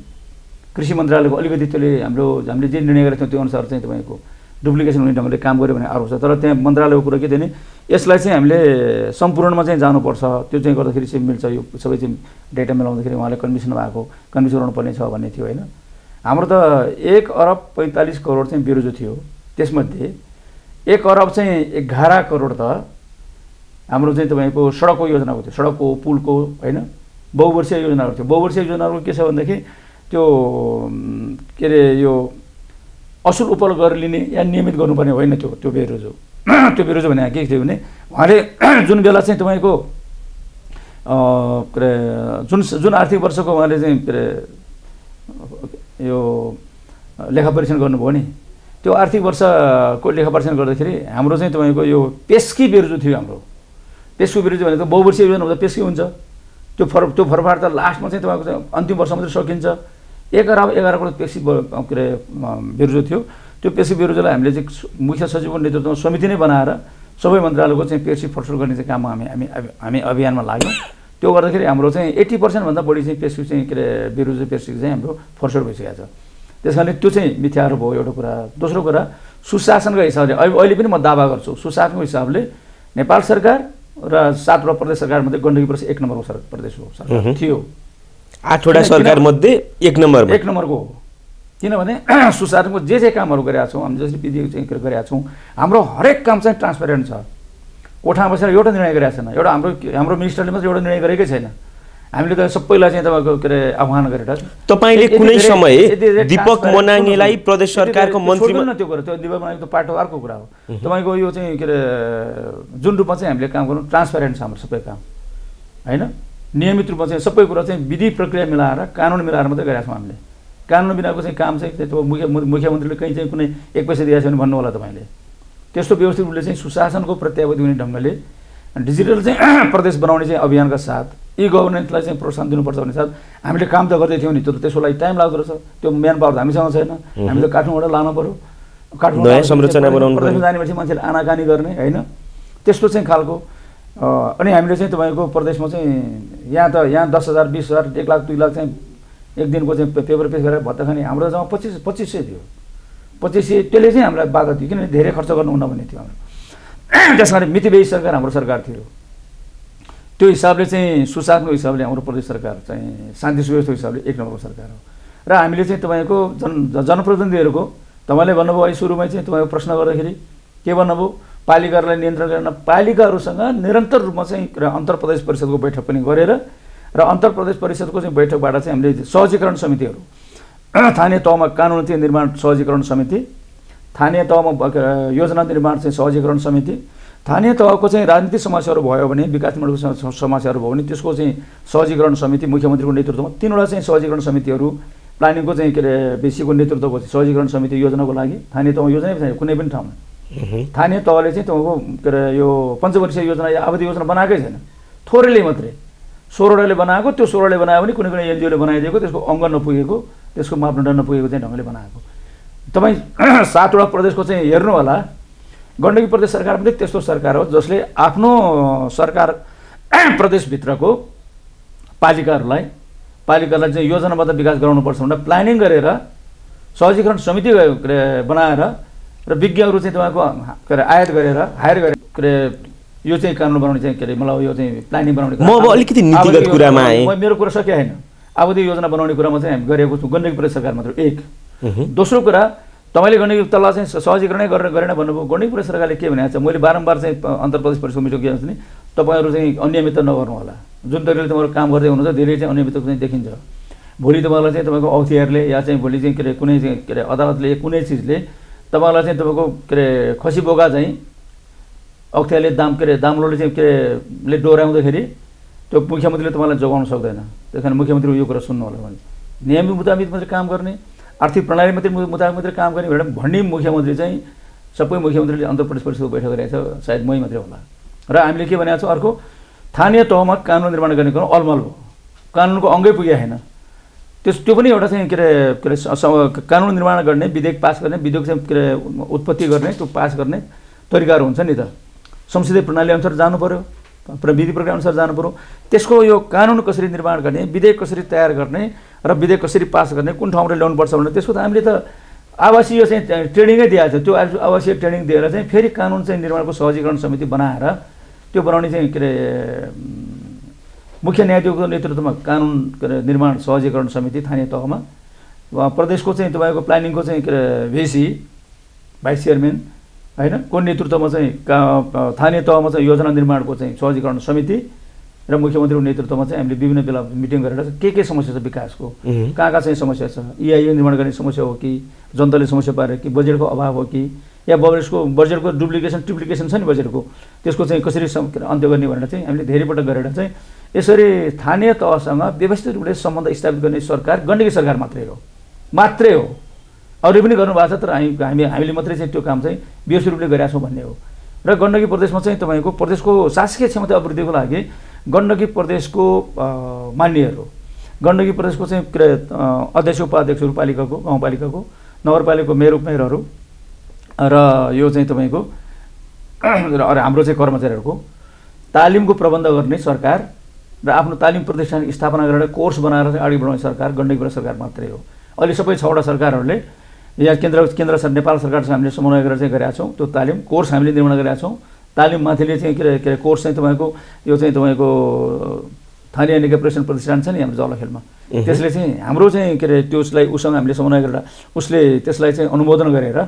कृषि मन्त्रालयको अलिकति त्यसले हामीले जे निर्णय गरेको थियौँ त्यो अनुसार चाहिँ तपाईँको डुप्लिकेसन हुने ढङ्गले काम गर्यो भने आरोप छ। तर त्यहाँ मन्त्रालयको कुरा के थियो भने यसलाई चाहिँ हामीले सम्पूर्णमा चाहिँ जानुपर्छ, त्यो चाहिँ गर्दाखेरि चाहिँ मिल्छ, यो सबै चाहिँ डेटा मिलाउँदाखेरि उहाँले कन्भिसन गर्नुपर्ने छ भन्ने थियो होइन। हाम्रो त 1 अरब 45 करोड चाहिँ बेरोजो थियो। त्यसमध्ये 1 अरब चाहिँ 11 करोड त हाम्रो चाहिँ तपाईँको सडकको योजनाको थियो, सडकको पुलको होइन बहुवर्षीय योजनाहरू थियो। बहुवर्षीय योजनाहरू के छ भनेदेखि त्यो के अरे यो असुल उपल गरेर लिने या नियमित गर्नुपर्ने होइन त्यो बेरोजो। त्यो बेरोजो भने के थियो भने उहाँले जुन बेला चाहिँ तपाईँको के अरे जुन आर्थिक वर्षको उहाँले चाहिँ के अरे यो लेखा परीक्षण गर्नुभयो नि त्यो आर्थिक वर्षको लेखा परीक्षण गर्दाखेरि हाम्रो चाहिँ तपाईँको यो पेस्की बेरोजो थियो। हाम्रो पेस्की बेरोजो भनेको बहुवर्षीय योजना हुँदा पेस्की हुन्छ। त्यो फरफार त लास्टमा चाहिँ तपाईँको चाहिँ अन्तिम वर्षमा मात्रै सकिन्छ। 1 अरब 11 करोड पेस्की के अरे बेरोजो थियो। त्यो पेस्की बेरोजोलाई हामीले चाहिँ मुख्य सचिवको नेतृत्वमा समिति नै बनाएर सबै मन्त्रालयको चाहिँ पेस्की फरफार गर्ने चाहिँ काममा हामी अभियानमा लाग्यौँ। त्यो गर्दाखेरि हाम्रो चाहिँ 80% भन्दा बढी चाहिँ पेस्की चाहिँ के अरे बेरोजो पेस्की चाहिँ हाम्रो फरफार भइसकेको छ। त्यस कारणले त्यो चाहिँ मिथ्यारोप भयो एउटा कुरा। दोस्रो कुरा सुशासनको हिसाबले अहिले पनि म दावा गर्छु सुशासनको हिसाबले नेपाल सरकार र 7 प्रदेश सरकारमध्ये गण्डकी प्रदेश 1 नम्बरको प्रदेश हो सरकार थियो। 8वटा सरकार मध्ये 1 नम्बरको हो। किनभने सुशासनको जे कामहरू गरेका छौँ हामीले जसरी विधि चाहिँ गरेका छौँ हाम्रो हरेक काम चाहिँ ट्रान्सपेरेन्ट छ। कोठामा बसेर एउटा निर्णय गरेका छैन, एउटा हाम्रो मिनिस्टरले मात्रै एउटा निर्णय गरेकै छैन। हामीले त सबैलाई चाहिँ तपाईँको के अरे आह्वान गरेर तपाईँले कुनै समय दीपक मनाङेलाई प्रदेश सरकारको मन्त्री त्यो कुरा त्यो दीपक मनाङ त पार्ट अर्को कुरा हो। तपाईँको यो चाहिँ के अरे जुन रूपमा चाहिँ हामीले काम गर्नु ट्रान्सपेरेन्ट छ हाम्रो सबै काम होइन। नियमित रूपमा चाहिँ सबै कुरा चाहिँ विधि प्रक्रिया मिलाएर कानुन मिलाएर मात्रै गरेका छौँ हामीले। कानुन बिनाको चाहिँ काम चाहिँ त्यो मुख्यमन्त्रीले कहीँ चाहिँ कुनै 1 पैसा दिएको छ भने भन्नु होला तपाईँले। त्यस्तो व्यवस्थित रूपले चाहिँ सुशासनको प्रत्याभूति हुने ढङ्गले डिजिटल चाहिँ प्रदेश बनाउने चाहिँ अभियानका साथ ई गभर्नेन्सलाई चाहिँ प्रोत्साहन दिनुपर्छ भन्ने साथ हामीले काम त गर्दै थियौँ नि। त्यो त त्यसको लागि टाइम लाग्दो रहेछ। त्यो म्यान पावर त हामीसँग छैन। हामीले काठमाडौँबाट लानु पऱ्यो, काठमाडौँ संरचना बनाउनु प्रदेशमा जाने पछि मान्छेले आनाकानी गर्ने होइन त्यस्तो चाहिँ खालको अनि हामीले चाहिँ तपाईँको प्रदेशमा चाहिँ यहाँ 10,000 20,000 1 लाख 2 लाख चाहिँ एक दिनको चाहिँ पेपर पेस गरेर भत्ता खाने हाम्रो जम्मा 2500 थियो 2500 त्यसले चाहिँ हामीलाई बाधा थियो किनभने धेरै खर्च गर्नुहुन्न भन्ने थियो हाम्रो त्यस कारण मितिव्ययी सरकार हाम्रो सरकार थियो त्यो हिसाबले चाहिँ सुशासनको हिसाबले हाम्रो प्रदेश सरकार चाहिँ शान्ति सुव्यवस्थाको हिसाबले 1 नम्बरको सरकार हो र हामीले चाहिँ तपाईँको जनप्रतिनिधिहरूको तपाईँले भन्नुभयो अहिले सुरुमै चाहिँ तपाईँको प्रश्न गर्दाखेरि के भन्नुभयो पालिकाहरूलाई नियन्त्रण गर्न पालिकाहरूसँग निरन्तर रूपमा चाहिँ अन्तर प्रदेश परिषदको बैठक पनि गरेर र अन्तर प्रदेश परिषदको चाहिँ बैठकबाट चाहिँ हामीले सहजीकरण समितिहरू स्थानीय तहमा कानुन निर्माण सहजीकरण समिति स्थानीय तहमा योजना निर्माण चाहिँ सहजीकरण समिति स्थानीय तहको चाहिँ राजनीतिक समस्याहरू भयो भने विकासमूलक समस्याहरू भयो भने त्यसको चाहिँ सहजीकरण समिति मुख्यमन्त्रीको नेतृत्वमा 3वटा चाहिँ सहजीकरण समितिहरू प्लानिङको चाहिँ के अरे बेसीको नेतृत्वको सहजीकरण समिति योजनाको लागि स्थानीय तहमा योजनै छैन कुनै पनि ठाउँमा स्थानीय तहले चाहिँ तपाईँको के अरे यो पञ्चवर्षीय योजना या अवधि योजना बनाएकै छैन थोरैले मात्रै 16वटाले बनाएको त्यो 16ले बनायो भने कुनै एनजिओले बनाइदिएको त्यसको अङ्ग नपुगेको त्यसको मापदण्ड नपुगेको चाहिँ ढङ्गले बनाएको तपाईँ 7वटा प्रदेशको चाहिँ हेर्नु होला गण्डकी प्रदेश सरकार पनि त्यस्तो सरकार हो जसले आफ्नो सरकार प्रदेशभित्रको पालिकाहरूलाई चाहिँ योजनाबद्ध विकास गराउनुपर्छ भनेर प्लानिङ गरेर सहजीकरण समिति बनाएर र विज्ञहरू चाहिँ तपाईँको के अरे आयात गरेर हायर गरेर के अरे यो चाहिँ कानुन बनाउने चाहिँ के अरे मलाई यो चाहिँ प्लानिङ बनाउने म अब अलिकति नीतिगत कुरामा आएँ मेरो कुरा सके हैन अवधि योजना बनाउने कुरामा चाहिँ हामी गरेको छौँ गण्डकी प्रदेश सरकार मात्र एक दोस्रो कुरा तपाईँले गण्डकी तल्ला चाहिँ सहजीकरणै गरेन भन्नुभयो गण्डकी प्रदेश सरकारले के भनेको छ मैले बारम्बार चाहिँ अन्तर प्रदेश परिषदको मिटिङ के भने तपाईँहरू चाहिँ अनियमितता नगर्नु होला जुन तरिकाले तपाईँहरू काम गर्दै हुनुहुन्छ धेरै चाहिँ अनियमितता चाहिँ देखिन्छ भोलि तपाईँलाई चाहिँ तपाईँको औथियारले या चाहिँ भोलि चाहिँ के अरे कुनै चाहिँ के अरे अदालतले कुनै चिजले तपाईँलाई चाहिँ तपाईँको के अरे खसी बोका चाहिँ औथियारले दामलोले चाहिँ के अरे डोराउँदाखेरि त्यो मुख्यमन्त्रीले तपाईँलाई जोगाउन सक्दैन त्यस कारण मुख्यमन्त्रीको यो कुरा सुन्नु होला भने नियम मुताबिक मात्रै काम गर्ने आर्थिक प्रणाली मुताबिक मात्रै काम गर्ने भनेर भन्ने मुख्यमन्त्री चाहिँ सबै मुख्यमन्त्रीले अन्तर प्रदेश परिषदको बैठक गरेको छ सायद मै मात्रै होला र हामीले के भनेको छौँ अर्को स्थानीय तहमा कानुन निर्माण गर्ने कुरा अलमल हो कानुनको अङ्गै पुगेको छैन त्यो पनि एउटा चाहिँ के अरे कानुन निर्माण गर्ने विधेयक पास गर्ने विधेयक चाहिँ के अरे उत्पत्ति गर्ने त्यो पास गर्ने तरिकाहरू हुन्छ नि त संसदीय प्रणाली अनुसार जानु पर्यो विधि प्रक्रिया अनुसार जानु पर्यो त्यसको यो कानुन कसरी निर्माण गर्ने विधेयक कसरी तयार गर्ने र विधेयक कसरी पास गर्ने कुन ठाउँबाट ल्याउनुपर्छ भने त्यसको त हामीले त आवासीय चाहिँ ट्रेनिङै दिएको छ त्यो आवासीय ट्रेनिङ दिएर चाहिँ फेरि कानुन चाहिँ निर्माणको सहजीकरण समिति बनाएर त्यो बनाउने चाहिँ के अरे मुख्य न्यायाधीशको नेतृत्वमा कानुन के अरे निर्माण सहजीकरण समिति स्थानीय तहमा प्रदेशको चाहिँ तपाईँको प्लानिङको चाहिँ के अरे भेसी भाइस चेयरम्यान हैन को नेतृत्वमा चाहिँ स्थानीय तहमा चाहिँ योजना निर्माणको चाहिँ सहजीकरण समिति र मुख्यमन्त्रीको नेतृत्वमा चाहिँ हामीले विभिन्न बेला मिटिङ गरेर के समस्या छ विकासको कहाँ चाहिँ समस्या छ इआइए निर्माण गर्ने समस्या हो कि जनताले समस्या पाएर कि बजेटको अभाव हो कि या बजेटको ट्रिप्लिकेसन छ नि बजेटको त्यसको चाहिँ कसरी अन्त्य गर्ने भनेर चाहिँ हामीले धेरैपटक गरेर चाहिँ यसरी स्थानीय तहसँग व्यवस्थित रूपले सम्बन्ध स्थापित गर्ने सरकार गण्डकी सरकार मात्रै हो अरू पनि गर्नुभएको छ तर हामीले मात्रै चाहिँ त्यो काम चाहिँ व्यवस्थित रूपले गरेका छौँ भन्ने हो र गण्डकी प्रदेशमा चाहिँ तपाईँको प्रदेशको शासकीय क्षमता अभिवृद्धिको लागि गण्डकी प्रदेशको मान्यहरू गण्डकी प्रदेशको चाहिँ अध्यक्ष उपाध्यक्षहरू पालिकाको गाउँपालिकाको नगरपालिकाको मेयरहरू र यो चाहिँ तपाईँको हाम्रो चाहिँ कर्मचारीहरूको तालिमको प्रबन्ध गर्ने सरकार र आफ्नो तालिम प्रतिष्ठान स्थापना गरेर कोर्स बनाएर चाहिँ अगाडि बढाउने सरकार गण्डकी प्रदेश सरकार मात्रै हो अहिले सबै 6वटा सरकारहरूले या केन्द्र नेपाल सरकारसँग हामीले समन्वय गरेर चाहिँ गरेका छौँ त्यो तालिम कोर्स हामीले निर्माण गरेका छौँ तालिम माथिले चाहिँ के अरे कोर्स चाहिँ तपाईँको यो चाहिँ तपाईँको स्थानीय निकाय प्रशिक्षण प्रतिष्ठान छ नि हाम्रो जलखेलमा त्यसले चाहिँ हाम्रो चाहिँ के अरे त्यसलाई उसँग हामीले समन्वय गरेर उसले त्यसलाई चाहिँ अनुमोदन गरेर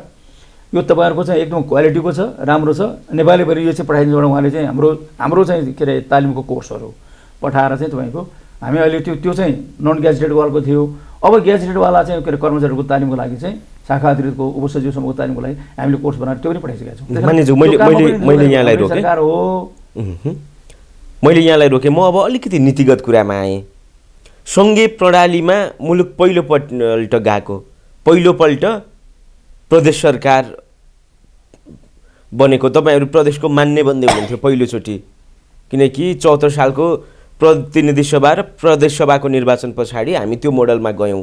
यो तपाईँहरूको चाहिँ एकदम क्वालिटीको छ राम्रो छ नेपालीभरि यो चाहिँ पठाइदिन्छ उहाँले चाहिँ हाम्रो चाहिँ के अरे तालिमको कोर्सहरू पठाएर चाहिँ तपाईँको हामी अहिले त्यो चाहिँ नन ग्याजेटेडवालाको थियो अब ग्याजेटेडवाला चाहिँ के अरे कर्मचारीहरूको तालिमको लागि चाहिँ शाखा अतिरिक्तको उपसचिवसम्मको तालिमको लागि हामीले कोर्स बनाएर त्यो पनि पठाइसकेका छौँ मैले यहाँलाई रोकेँ म अब अलिकति नीतिगत कुरामा आएँ सङ्घीय प्रणालीमा मुलुक पहिलोपल्ट गएको पहिलोपल्ट प्रदेश सरकार बनेको तपाईँहरू प्रदेशको मान्य बन्दै हुनुहुन्थ्यो पहिलोचोटि किनकि 74 सालको प्रतिनिधि सभा र प्रदेश सभाको निर्वाचन पछाडि हामी त्यो मोडलमा गयौँ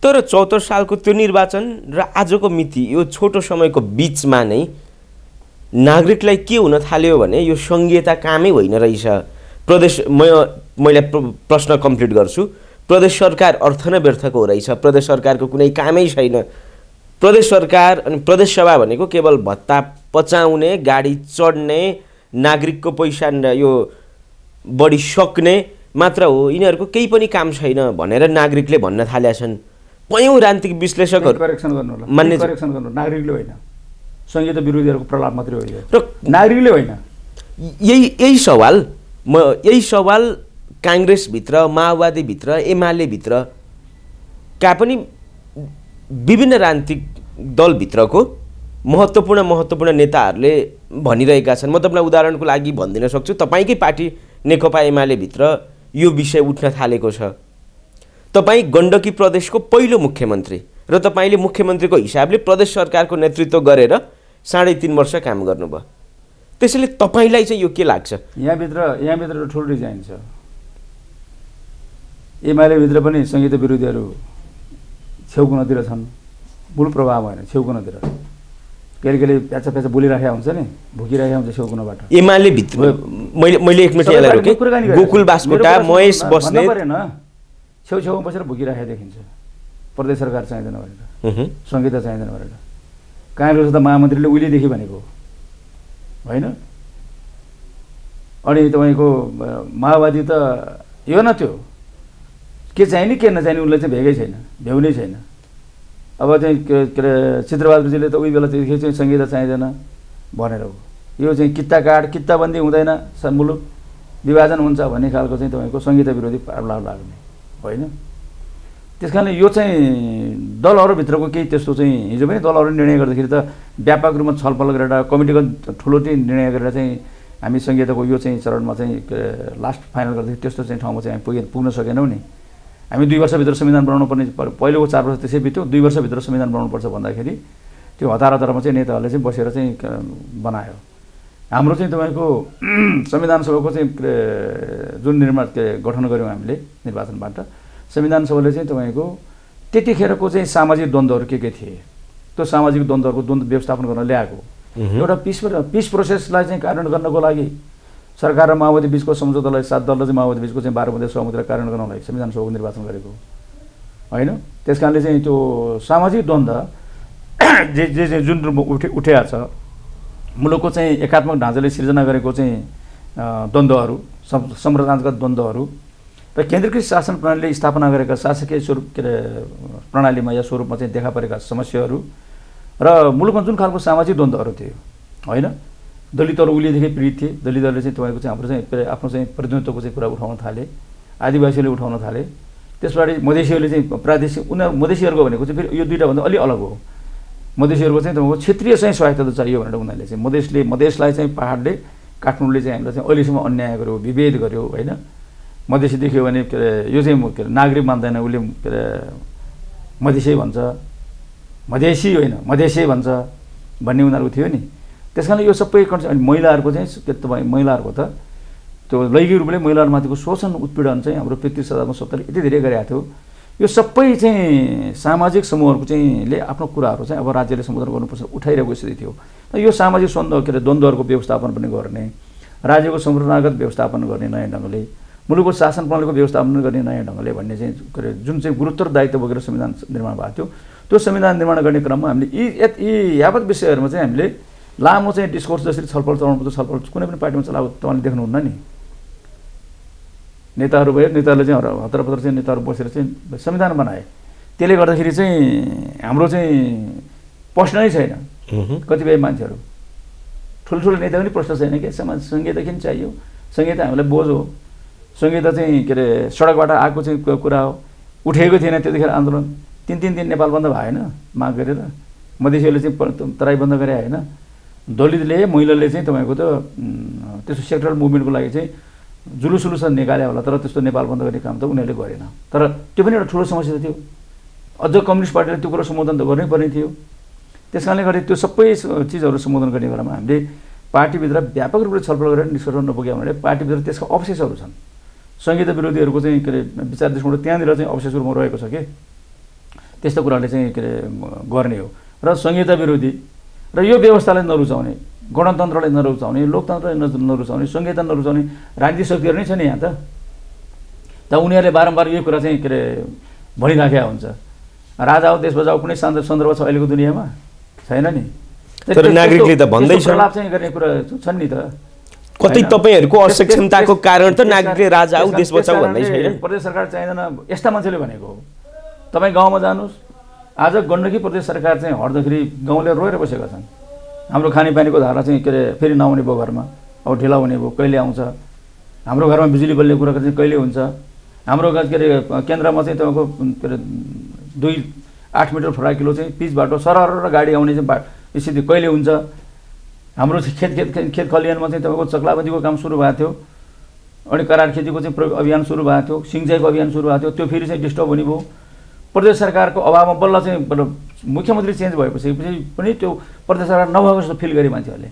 तर 74 सालको त्यो निर्वाचन र आजको मिति यो छोटो समयको बिचमा नै नागरिकलाई के हुन थाल्यो भने यो सङ्घीयता कामै होइन रहेछ। मैले प्रश्न कम्प्लिट गर्छु। प्रदेश सरकार अर्थ नै व्यर्थको हो रहेछ। प्रदेश सरकारको कुनै कामै छैन। प्रदेश सरकार अनि प्रदेश सभा भनेको केवल भत्ता पचाउने, गाडी चढ्ने, नागरिकको पैसा यो बढी सक्ने मात्र हो। यिनीहरूको केही पनि काम छैन भनेर नागरिकले भन्न थालेका छन्। कयौँ राजनीतिक विश्लेषकहरू करेक्सन गर्नु होला, करेक्सन गर्नु, नागरिकले होइन, संघीयता विरोधीहरूको प्रलाप मात्रै हो यो, र नागरिकले होइन। यही सवाल काङ्ग्रेसभित्र, माओवादीभित्र, एमालेभित्र का पनि विभिन्न राजनीतिक दलभित्रको महत्त्वपूर्ण नेताहरूले भनिरहेका छन्। म तपाईँलाई उदाहरणको लागि भनिदिन सक्छु। तपाईँकै पार्टी नेकपा एमालेभित्र यो विषय उठ्न थालेको छ। तपाईँ गण्डकी प्रदेशको पहिलो मुख्यमन्त्री र तपाईँले मुख्यमन्त्रीको हिसाबले प्रदेश सरकारको नेतृत्व गरेर 3.5 वर्ष काम गर्नुभयो। त्यसैले तपाईँलाई चाहिँ यो के लाग्छ? यहाँभित्र ठुलो डिजाइन छ। एमालेभित्र पनि संघीयता विरोधीहरू छेउकुनातिर छन्, मूल प्रभाव होइन, छेउकुनातिर कहिले प्याचा बोलिराखेका हुन्छ नि, भुकिरहेका हुन्छ छेउकुनाबाट। एमाले भित्र मैले एक मिनट यहाँलाई रोकेँ। गोकुल बास्कोटा, महेश बस्नेत छेउछेउमा बसेर भुकिराखेको देखिन्छ। प्रदेश सरकार चाहिँदैन भनेर, संहिता चाहिँदैन भनेर। काङ्ग्रेस त महामन्त्रीले उहिलेदेखि भनेको होइन। अनि तपाईँको माओवादी त यो न त्यो के चाहिने के नचाहिने उसलाई चाहिँ भेगै छैन, भ्याउनै छैन। अब चाहिँ के अरे चित्रबहादुरजीले त उही बेलादेखि चाहिँ संहिता चाहिँदैन भनेर हो। यो चाहिँ किता काट, किताबन्दी हुँदैन, मुलुक विभाजन हुन्छ भन्ने खालको चाहिँ तपाईँको संहिता विरोधी प्रभाव लाग्ने होइन। त्यस कारणले यो चाहिँ दलहरूभित्रको केही त्यस्तो चाहिँ हिजो पनि दलहरू निर्णय गर्दाखेरि त व्यापक रूपमा छलफल गरेर कमिटीको ठुलो चाहिँ निर्णय गरेर चाहिँ हामी संहिताको यो चाहिँ चरणमा चाहिँ लास्ट फाइनल गर्दाखेरि त्यस्तो चाहिँ ठाउँमा चाहिँ हामी पुग्न सकेनौँ नि। हामी 2 वर्षभित्र संविधान बनाउनु पर्ने, पहिलोको 4 वर्ष त्यसै बित्यो, 2 वर्षभित्र संविधान बनाउनुपर्छ भन्दाखेरि त्यो हतारमा चाहिँ नेताहरूले चाहिँ बसेर चाहिँ बनायो। हाम्रो चाहिँ तपाईँको संविधान सभाको चाहिँ जुन गठन गऱ्यौँ हामीले निर्वाचनबाट, संविधान सभाले चाहिँ तपाईँको त्यतिखेरको चाहिँ सामाजिक द्वन्द्वहरू के थिए, त्यो सामाजिक द्वन्द्वहरूको द्वन्द्व व्यवस्थापन गर्न ल्याएको एउटा पिस प्रोसेसलाई चाहिँ कार्यान्वयन गर्नको लागि सरकार र माओवादी बिचको सम्झौतालाई 7 दल र चाहिँ माओवादी बिचको चाहिँ 12 मधेस सहमतिलाई कार्यान्वयन गर्नको लागि संविधान सभाको निर्वाचन गरेको होइन। त्यस कारणले चाहिँ त्यो सामाजिक द्वन्द्व जे जुन रूपमा उठेको छ, मुलुकको चाहिँ एकात्मक ढाँचाले सिर्जना गरेको चाहिँ द्वन्द्वहरू, संरचनागत द्वन्द्वहरू र केन्द्रीकृत शासन प्रणालीले स्थापना गरेका शासकीय स्वरूप के अरे प्रणालीमा या स्वरूपमा चाहिँ देखा परेका समस्याहरू र मुलुकमा जुन खालको सामाजिक द्वन्द्वहरू थियो होइन। दलितहरू उहिलेदेखि पीडित थिए। दलितहरूले चाहिँ तपाईँको चाहिँ हाम्रो चाहिँ आफ्नो चाहिँ प्रतिनिधित्वको चाहिँ कुरा उठाउन थाले, आदिवासीहरूले उठाउन थाले। त्यस पछाडि मधेसीहरूले चाहिँ प्रादेशिक उनीहरू मधेसीहरूको भनेको चाहिँ फेरि यो दुईवटा भन्दा अलि अलग हो। मधेसीहरूको चाहिँ तपाईँको क्षेत्रीय चाहिँ सहायता त चाहियो भनेर उनीहरूले चाहिँ मधेसलाई चाहिँ पाहाडले, काठमाडौँले चाहिँ हामीलाई चाहिँ अहिलेसम्म अन्याय गर्यो, विभेद गर्यो होइन। मधेसी देख्यो भने के अरे यो चाहिँ के अरे नागरिक मान्दैन, उसले के अरे मधेसी भन्छ, मधेसी होइन मधेसी भन्छ भन्ने उनीहरूको थियो नि। त्यस कारणले यो सबै कन्सेप्ट महिलाहरूको चाहिँ के तपाईँ महिलाहरूको त त्यो लैङ्गिक रूपले महिलाहरूमाथिको शोषण उत्पीडन चाहिँ हाम्रो 35 सदनमा सत्ताले यति धेरै गरेको थियो। यो सबै चाहिँ सामाजिक समूहहरूको चाहिँ ले आफ्नो कुराहरू चाहिँ अब राज्यले सम्बोधन गर्नुपर्छ उठाइरहेको स्थिति थियो। र यो सामाजिक के अरे द्वन्द्वहरूको व्यवस्थापन पनि गर्ने, राज्यको संरचनागत व्यवस्थापन गर्ने नयाँ ढङ्गले, मुलुकको शासन प्रणालीको व्यवस्थापन गर्ने नयाँ ढङ्गले भन्ने चाहिँ के अरे जुन चाहिँ गुरुत्तर दायित्व बोकेर संविधान निर्माण भएको थियो, त्यो संविधान निर्माण गर्ने क्रममा हामीले यी यावत विषयहरूमा चाहिँ हामीले लामो चाहिँ डिस्कोर्स जसरी छलफल चलाउनुपर्छ छलफल कुनै पनि पार्टीमा चलाएको तपाईँले देख्नुहुन्न नि। नेताहरू भयो, नेताहरूले चाहिँ हतारपत्र चाहिँ नेताहरू बसेर चाहिँ संविधान बनाए। त्यसले गर्दाखेरि चाहिँ हाम्रो चाहिँ प्रश्न नै छैन। कतिपय मान्छेहरू ठुल्ठुलो नेता पनि प्रश्न छैन कि संहिता किन चाहियो, संहिता हामीलाई बोझ हो, संहिता चाहिँ के अरे सडकबाट आएको चाहिँ कुरा हो, उठेको थिएन त्यतिखेर आन्दोलन 3 दिन नेपाल बन्द भएन माग गरेर, मधेसीहरूले चाहिँ तराई बन्द गरे होइन, दलितले महिलाले चाहिँ तपाईँको त त्यस्तो सेक्टरल मुभमेन्टको लागि चाहिँ जुलुस निकाले होला, तर त्यस्तो नेपाल बन्द गर्ने काम त उनीहरूले गरेन। तर त्यो पनि एउटा ठुलो समस्या थियो। अझ कम्युनिस्ट पार्टीले त्यो कुरा सम्बोधन त गर्नै पर्ने थियो। त्यस कारणले गर्दा त्यो सबै चिजहरू सम्बोधन गर्ने बेलामा हामीले पार्टीभित्र व्यापक रूपले छलफल गरेर निष्कर्ष नपुग्यो भने पार्टीभित्र त्यसका अवशेषहरू छन्। संहिता विरोधीहरूको चाहिँ के अरे विचार दृष्टिकोण त्यहाँनिर चाहिँ अवशेष रूपमा रहेको छ कि त्यस्तो कुराले चाहिँ के अरे गर्ने हो। र संहिता विरोधी र यो व्यवस्थालाई नरुचाउने गणतन्त्रलाई नरुचाउने, लोकतन्त्रलाई नरुचाउने, संहिता नरुचाउने राजनीतिक शक्तिहरू नै छ नि यहाँ त उनीहरूले बारम्बार यो कुरा चाहिँ के अरे भनिराखेका हुन्छ। राजा हो देश बचाऊ कुनै सन्दर्भ छ अहिलेको दुनियाँमा? छैन नि। तर नागरिकले त भन्दैछ प्रलाप चाहिँ गर्ने कुरा छन् नि त। कतै तपाईहरुको असक्षमताको कारण त नागरिकले राजा आऊ देश बचाऊ भन्दै छैन। प्रदेश सरकार चाहिँदैन यस्ता मान्छेले भनेको हो। तपाईँ गाउँमा जानुहोस्, आज गण्डकी प्रदेश सरकार चाहिँ हट्दाखेरि गाउँले रोएर बसेका छन्। हाम्रो खानेपानीको धारा चाहिँ के अरे फेरि नआउने भयो घरमा, अब ढिला हुने भयो, कहिले आउँछ? हाम्रो घरमा बिजुली बल्ने कुरा चाहिँ कहिले हुन्छ? हाम्रो के अरे केन्द्रमा चाहिँ तपाईँको के अरे 2-8 मिटर फराकिलो चाहिँ पिच बाटो सरर गाडी आउने चाहिँ स्थिति कहिले हुन्छ? हाम्रो खेत खलिहानमा चाहिँ तपाईँको चक्लाबन्दीको काम सुरु भएको थियो, अनि करार खेतीको चाहिँ अभियान सुरु भएको थियो, सिँचाइको अभियान सुरु भएको थियो, त्यो फेरि चाहिँ डिस्टर्ब हुने भयो। प्रदेश सरकारको अभावमा बल्ल चाहिँ मुख्यमन्त्री चेन्ज भएपछि पनि त्यो प्रदेश सरकार नभएको जस्तो फिल गरे मान्छेहरूले।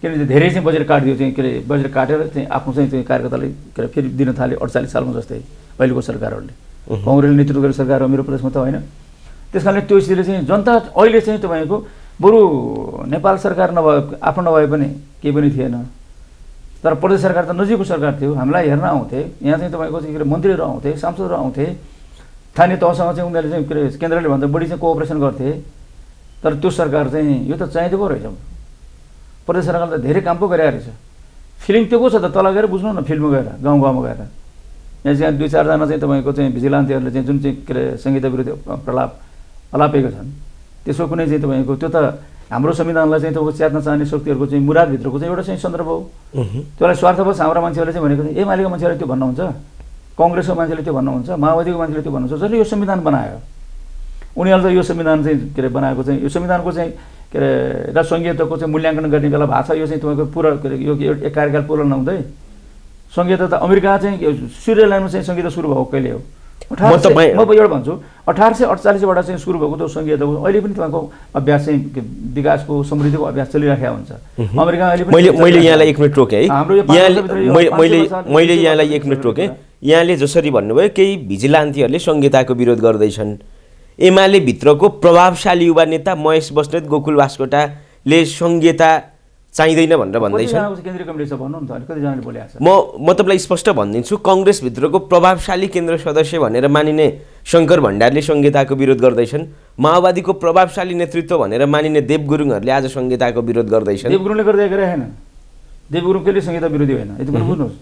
किनभने धेरै चाहिँ बजेट काटिदियो चाहिँ के अरे बजेट काटेर चाहिँ आफ्नो चाहिँ कार्यकर्ताले के अरे फेरि दिन थाले 48 सालमा जस्तै अहिलेको सरकारहरूले। कङ्ग्रेसले नेतृत्व गरेको सरकार हो मेरो प्रदेशमा त होइन। त्यस कारणले त्यो स्थितिले चाहिँ जनता अहिले चाहिँ तपाईँको बरु नेपाल सरकार नभए आफ्नो नभए पनि केही पनि थिएन, तर प्रदेश सरकार त नजिकको सरकार थियो, हामीलाई हेर्न आउँथे। यहाँ चाहिँ तपाईँको चाहिँ के अरे मन्त्रीहरू आउँथे, सांसदहरू आउँथे, स्थानीय तहसँग चाहिँ उनीहरूले चाहिँ के अरे केन्द्रले भन्दा बढी चाहिँ कोअपरेसन गर्थे। तर त्यो सरकार चाहिँ यो त चाहिँदो पो रहेछ। प्रदेश सरकारले त धेरै काम पो गरिरहेको रहेछ। फिलिङ त्यो को छ त? तल गएर बुझ्नु न, फिल्डमा गएर गाउँ गाउँमा गएर यहाँ चाहिँ 2-4 जना चाहिँ तपाईँको चाहिँ भिजिलान्तीहरूले चाहिँ जुन चाहिँ के अरे संहिता विरुद्ध प्रलाप अलापेका छन्, त्यसको कुनै चाहिँ तपाईँको त्यो त हाम्रो संविधानलाई चाहिँ तपाईँको च्यात्न चाहने शक्तिहरूको चाहिँ मुरादभित्रको चाहिँ एउटा चाहिँ सन्दर्भ हो। त्यसलाई स्वार्थवश हाम्रा मान्छेहरूले चाहिँ भनेको एमालेको मान्छेले त्यो भन्नुहुन्छ, कङ्ग्रेसको मान्छेले त्यो भन्नुहुन्छ, माओवादीको मान्छेले त्यो भन्नुहुन्छ। जसले यो संविधान बनायो उनीहरूले त यो संविधान चाहिँ के अरे बनाएको चाहिँ यो संविधानको चाहिँ के अरे र संहिताको चाहिँ मूल्याङ्कन गर्ने बेला भएको छ। यो चाहिँ तपाईँको पुरा के अरे यो एक कार्यकाल पूरा नहुँदै संहिता त अमेरिका चाहिँ स्विजरल्यान्डमा चाहिँ संहिता सुरु भएको कहिले हो? म एउटा भन्छु 1848बाट चाहिँ सुरु भएको त्यो संहिता हो। अहिले पनि तपाईँको अभ्यास चाहिँ विकासको समृद्धिको अभ्यास चलिरहेको हुन्छ। अमेरिका अहिले पनि मैले यहाँलाई 1 मिनट रोकेँ है। मैले यहाँलाई 1 मिनट रोकेँ। यहाँले जसरी भन्नुभयो केही भिजिलान्तीहरूले संहिताको विरोध गर्दैछन्, एमाले भित्रको प्रभावशाली युवा नेता महेश बस्नेत, गोकुल बास्कोटाले संहिता चाहिँदैन भनेर भन्दैछन्। केन्द्रीय कमिटी छ भन्नु न त, कतिजनाले बोलेको छ? म तपाईँलाई स्पष्ट भनिदिन्छु, कङ्ग्रेसभित्रको प्रभावशाली केन्द्र सदस्य भनेर मानिने शङ्कर भण्डारले संहिताको विरोध गर्दैछन्। माओवादीको प्रभावशाली नेतृत्व भनेर मानिने देव गुरुङहरूले आज संहिताको विरोध गर्दैछन्। देव गुरुङले गर्दै होइन, देव गुरुङ कहिले संहिता विरोधी होइन, यति कुरा बुझ्नुहोस्।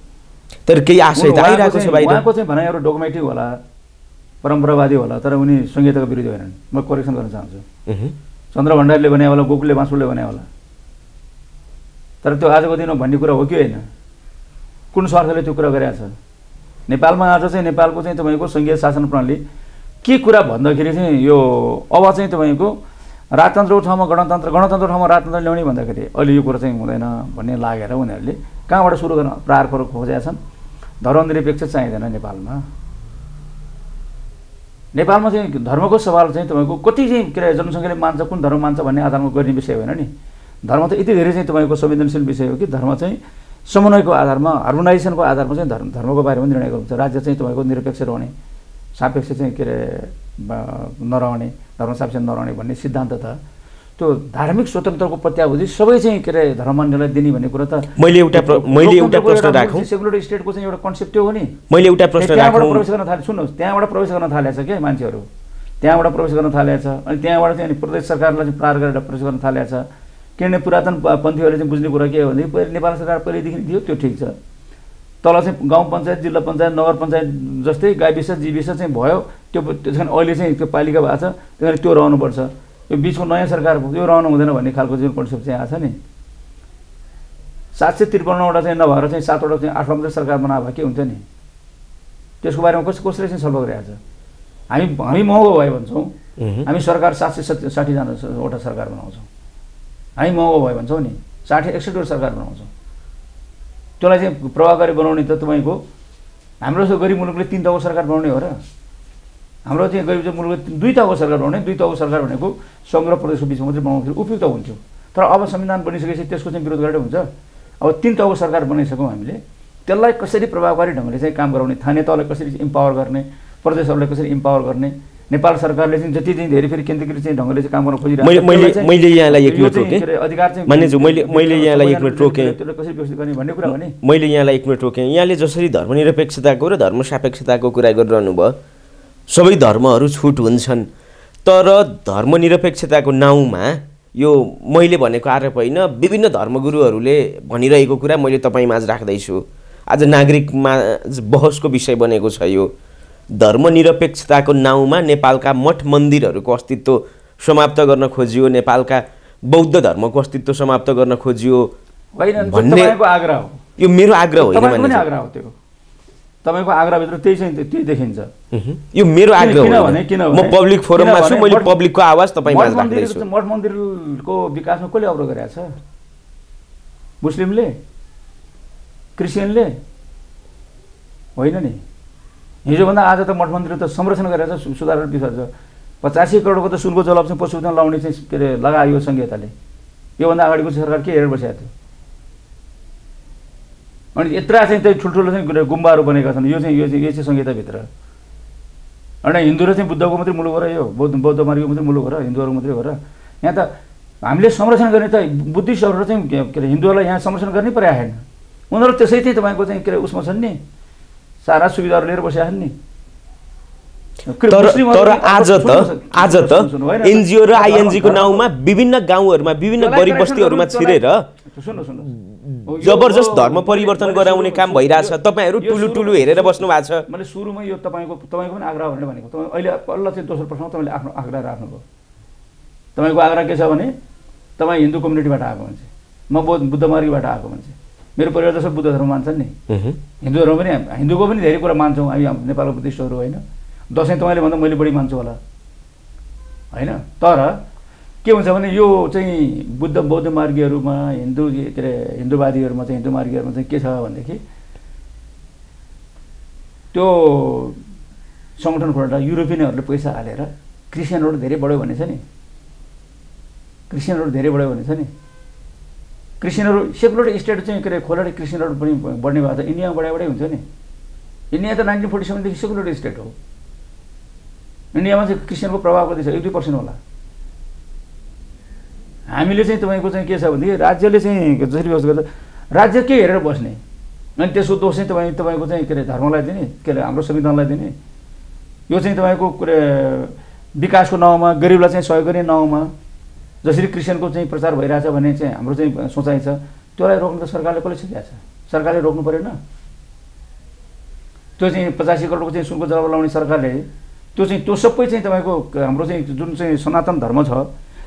तर केही आशय त आइरहेको छ बाहिर। उहाँको चाहिँ भनाइहरू डोगमेटिक होला, परम्परावादी होला, तर उनी संहिताको विरोधी होइनन्। म करेक्सन गर्न चाहन्छु। चन्द्र भण्डारीले भने होला, गोकुलले बाँसुले भने होला, तर त्यो आजको दिनमा भन्ने कुरा हो कि होइन? कुन स्वार्थले त्यो कुरा गरेको छ? नेपालमा आज चाहिँ नेपालको चाहिँ तपाईँको संघीय शासन प्रणाली के कुरा भन्दाखेरि चाहिँ यो अब चाहिँ तपाईँको राजतन्त्रको ठाउँमा गणतन्त्र, गणतन्त्रको ठाउँमा राजतन्त्र ल्याउने भन्दाखेरि अहिले यो कुरा चाहिँ हुँदैन भन्ने लागेर उनीहरूले कहाँबाट सुरु गर्न प्रहार खोजेका छन्। धर्मनिरपेक्ष चाहिँदैन नेपालमा। नेपालमा चाहिँ धर्मको सवाल चाहिँ तपाईँको कति चाहिँ के अरे जनसङ्ख्याले मान्छ, कुन धर्म मान्छ भन्ने आधारमा गर्ने विषय होइन नि। धर्म त यति धेरै चाहिँ तपाईँको संवेदनशील विषय हो कि धर्म चाहिँ समन्वयको आधारमा, हार्मोनाइजेसनको आधारमा चाहिँ धर्मको बारेमा निर्णय गर्नुहुन्छ। राज्य चाहिँ तपाईँको निरपेक्ष रहने, सापेक्ष चाहिँ के अरे नरहने, धर्म सापेक्ष नरहने भन्ने सिद्धान्त त त्यो धार्मिक स्वतन्त्रताको प्रत्याभूति सबै चाहिँ के अरे धर्मान्यलाई दिने भन्ने कुरा त मैले एउटा प्रश्न राखौँ। सेकुलर स्टेटको चाहिँ एउटा कन्सेप्ट त्यो हो नि। मैले एउटा प्रश्न राखौँ। प्रवेश गर्न थाले, सुन्नुहोस्, त्यहाँबाट प्रवेश गर्न थालेछ क्या मान्छेहरू, त्यहाँबाट प्रवेश गर्न थालेछ। अनि त्यहाँबाट चाहिँ प्रदेश सरकारलाई चाहिँ प्रहार गरेर प्रवेश गर्न थालेछ। किनभने पुरातन पन्थीहरूले चाहिँ बुझ्ने कुरा के हो भने पहिले नेपाल सरकार पहिलेदेखि थियो, त्यो ठिक छ। तल चाहिँ गाउँ पञ्चायत, जिल्ला पञ्चायत, नगर पञ्चायत जस्तै गाविस जीविस चाहिँ भयो, त्यो त्यसकारण अहिले चाहिँ त्यो पालिका भएको छ, त्यस कारण त्यो रहनुपर्छ। यो बिचको नयाँ सरकार यो रहनु हुँदैन भन्ने खालको जुन कन्सेप्ट चाहिँ आएको छ नि। 753वटा चाहिँ नभएर चाहिँ 7वटा चाहिँ 8वटा मात्रै सरकार बनायो भए के हुन्छ नि? त्यसको बारेमा कसले चाहिँ छलफल गरिरहेको छ? हामी महँगो भयो भन्छौँ, हामी सरकार 760वटा सरकार बनाउँछौँ। हामी महँगो भयो भन्छौँ नि, 60-61वटा सरकार बनाउँछौँ। त्यसलाई चाहिँ प्रभावकारी बनाउने त तपाईँको हाम्रो जस्तो गरिब मुलुकले 3 तहको सरकार बनाउने हो र? हाम्रो चाहिँ गरिब मुलुकले 2 तहको सरकार बनाउने। 2 तहको सरकार भनेको सङ्घ र प्रदेशको बिचमा मात्रै बनाउँदाखेरि उपयुक्त हुन्थ्यो। तर अब संविधान बनिसकेपछि त्यसको चाहिँ विरोध गरेर हुन्छ। अब 3 तहको सरकार बनाइसक्यौँ हामीले, त्यसलाई कसरी प्रभावकारी ढङ्गले चाहिँ काम गराउने, स्थानीय तहलाई कसरी इम्पावर गर्ने, प्रदेशहरूलाई कसरी इम्पावर गर्ने, नेपाल सरकारले चाहिँ जति चाहिँ धेरै फेरि केन्द्रीकृत चाहिँ ढङ्गले चाहिँ काम गर्न खोजिरहेको मैले यहाँलाई एक मिनट रोकेँ अधिकार चाहिँ मानिन्छु मैले यहाँलाई एक मिनट रोकेँ त्यसलाई कसरी व्यवस्थित गर्ने भन्ने कुरा भने मैले यहाँलाई एक मिनट रोकेँ यहाँले जसरी धर्मनिरपेक्षताको र धर्मसापेक्षताको कुरा गरिरहनु भयो सबै धर्महरू छुट हुन्छन् तर धर्मनिरपेक्षताको नाउँमा यो मैले भनेको आरोप होइन विभिन्न धर्मगुरुहरूले भनिरहेको कुरा मैले तपाईँमाझ राख्दैछु आज नागरिकमा बहसको विषय बनेको छ यो धर्मनिरपेक्षताको नाउँमा नेपालका मठ मन्दिरहरूको अस्तित्व समाप्त गर्न खोजियो नेपालका बौद्ध धर्मको अस्तित्व समाप्त गर्न खोजियो भन्ने आग्रह हो यो मेरो आग्रह होइन मानिन्छ आग्रह हो त्यो तपाईको आग्रहभित्र त्यही चाहिँ त्यही देखिन्छ यो मेरो आग्रह हो म पब्लिक फोरममा छु मैले पब्लिकको आवाज तपाईमा राख्दैछु मठ मन्दिरको विकासमा कसले अवरोध गरेछ मुस्लिमले क्रिस्चियनले होइन नि हिजोभन्दा आज त मठ मन्दिर त संरक्षण गरेर सुधार विकास 85 करोडको त सुनको जलप चाहिँ पशुधन लाउने चाहिँ के अरे लगायो संहिताले योभन्दा अगाडिको सरकार के हेरेर बसेको थियो अनि यत्रा चाहिँ त्यो ठुल्ठुलो चाहिँ गुम्बाहरू बनेका छन् यो चाहिँ संहिताभित्र अनि हिन्दू र चाहिँ बुद्धको मात्रै मुलुक हो र यो बौद्ध मार्गको मात्रै मुलुक हो र हिन्दूहरू मात्रै हो र यहाँ त हामीले संरक्षण गर्ने त बुद्धिस्टहरू चाहिँ के अरे हिन्दूहरूलाई यहाँ संरक्षण गर्नै परेको छैन उनीहरू त्यसै चाहिँ तपाईँको चाहिँ के अरे उसमा छन् नि सारा सुविधाहरू लिएर बसेका छन् नि तर आज त एनजिओ र आइएनजी को नाउँमा विभिन्न गाउँहरूमा विभिन्न गरिब बस्तीहरूमा छिरेर जबरजस्त धर्म परिवर्तन गराउने काम भइरहेछ तपाईहरु टुलु हेरेर बस्नु भएको छ मैले सुरुमै यो तपाईको पनि आग्रह भनेर भनेको तपाईँ अहिले पल्ल चाहिँ दोस्रो प्रश्नमा तपाईले आफ्नो आग्रह राख्नुभयो तपाईको आग्रह के छ भने तपाई हिन्दू कम्युनिटीबाट आएको मान्छे म बुद्ध मार्गीबाट आएको मान्छे मेरो परिवार जसो बुद्ध धर्म मान्छन् नि हिन्दूहरु पनि हिन्दूको पनि धेरै कुरा मान्छौँ हामी नेपालको बुद्धिस्टहरू होइन दशैं तपाईले भन्दा मैले बढी मान्छु होला हैन तर के हुन्छ भने यो चाहिँ बुद्ध बौद्ध मार्गीहरुमा हिन्दू के अरे हिन्दूवादीहरुमा चाहिँ हिन्दू मार्गीहरुमा चाहिँ के छ भनेदेखि त्यो संगठन खोलेर युरोपियनहरुले पैसा हालेर क्रिस्चियनहरु धेरै बढ्यो भने छ नि क्रिस्चियनहरु धेरै बढ्यो भने छ नि क्रिस्चियनहरु सेकुलर स्टेट चाहिँ के अरे खोलेर क्रिस्चियनहरु पनि बढ्ने भए त इन्डियामा बढाइ हुन्छ नि इन्डिया त 1947 देखि सेकुलर स्टेट हो इन्डियामा चाहिँ क्रिस्चियनको प्रभाव कति छ 1-2% होला हामीले चाहिँ तपाईको चाहिँ के छ भने राज्यले चाहिँ जसरी व्यवस्था गर्छ राज्य के हेरेर बस्ने अनि त्यसको दोष चाहिँ तपाईको चाहिँ के अरे धर्मलाई दिने के अरे हाम्रो संविधानलाई दिने यो चाहिँ तपाईको विकासको नाउँमा गरिबलाई चाहिँ सहयोग गर्ने नाउँमा जसरी क्रिस्चियनको चाहिँ प्रचार भइरहेछ भने चाहिँ हाम्रो चाहिँ सोचाइ छ त्यसलाई रोक्न त सरकारले कसले सिकाएको छ सरकारले रोक्नु परेन त्यो चाहिँ 85 करोडको चाहिँ सुनको जवाब लाउने सरकारले त्यो सबै चाहिँ तपाईको हाम्रो चाहिँ जुन चाहिँ सनातन धर्म छ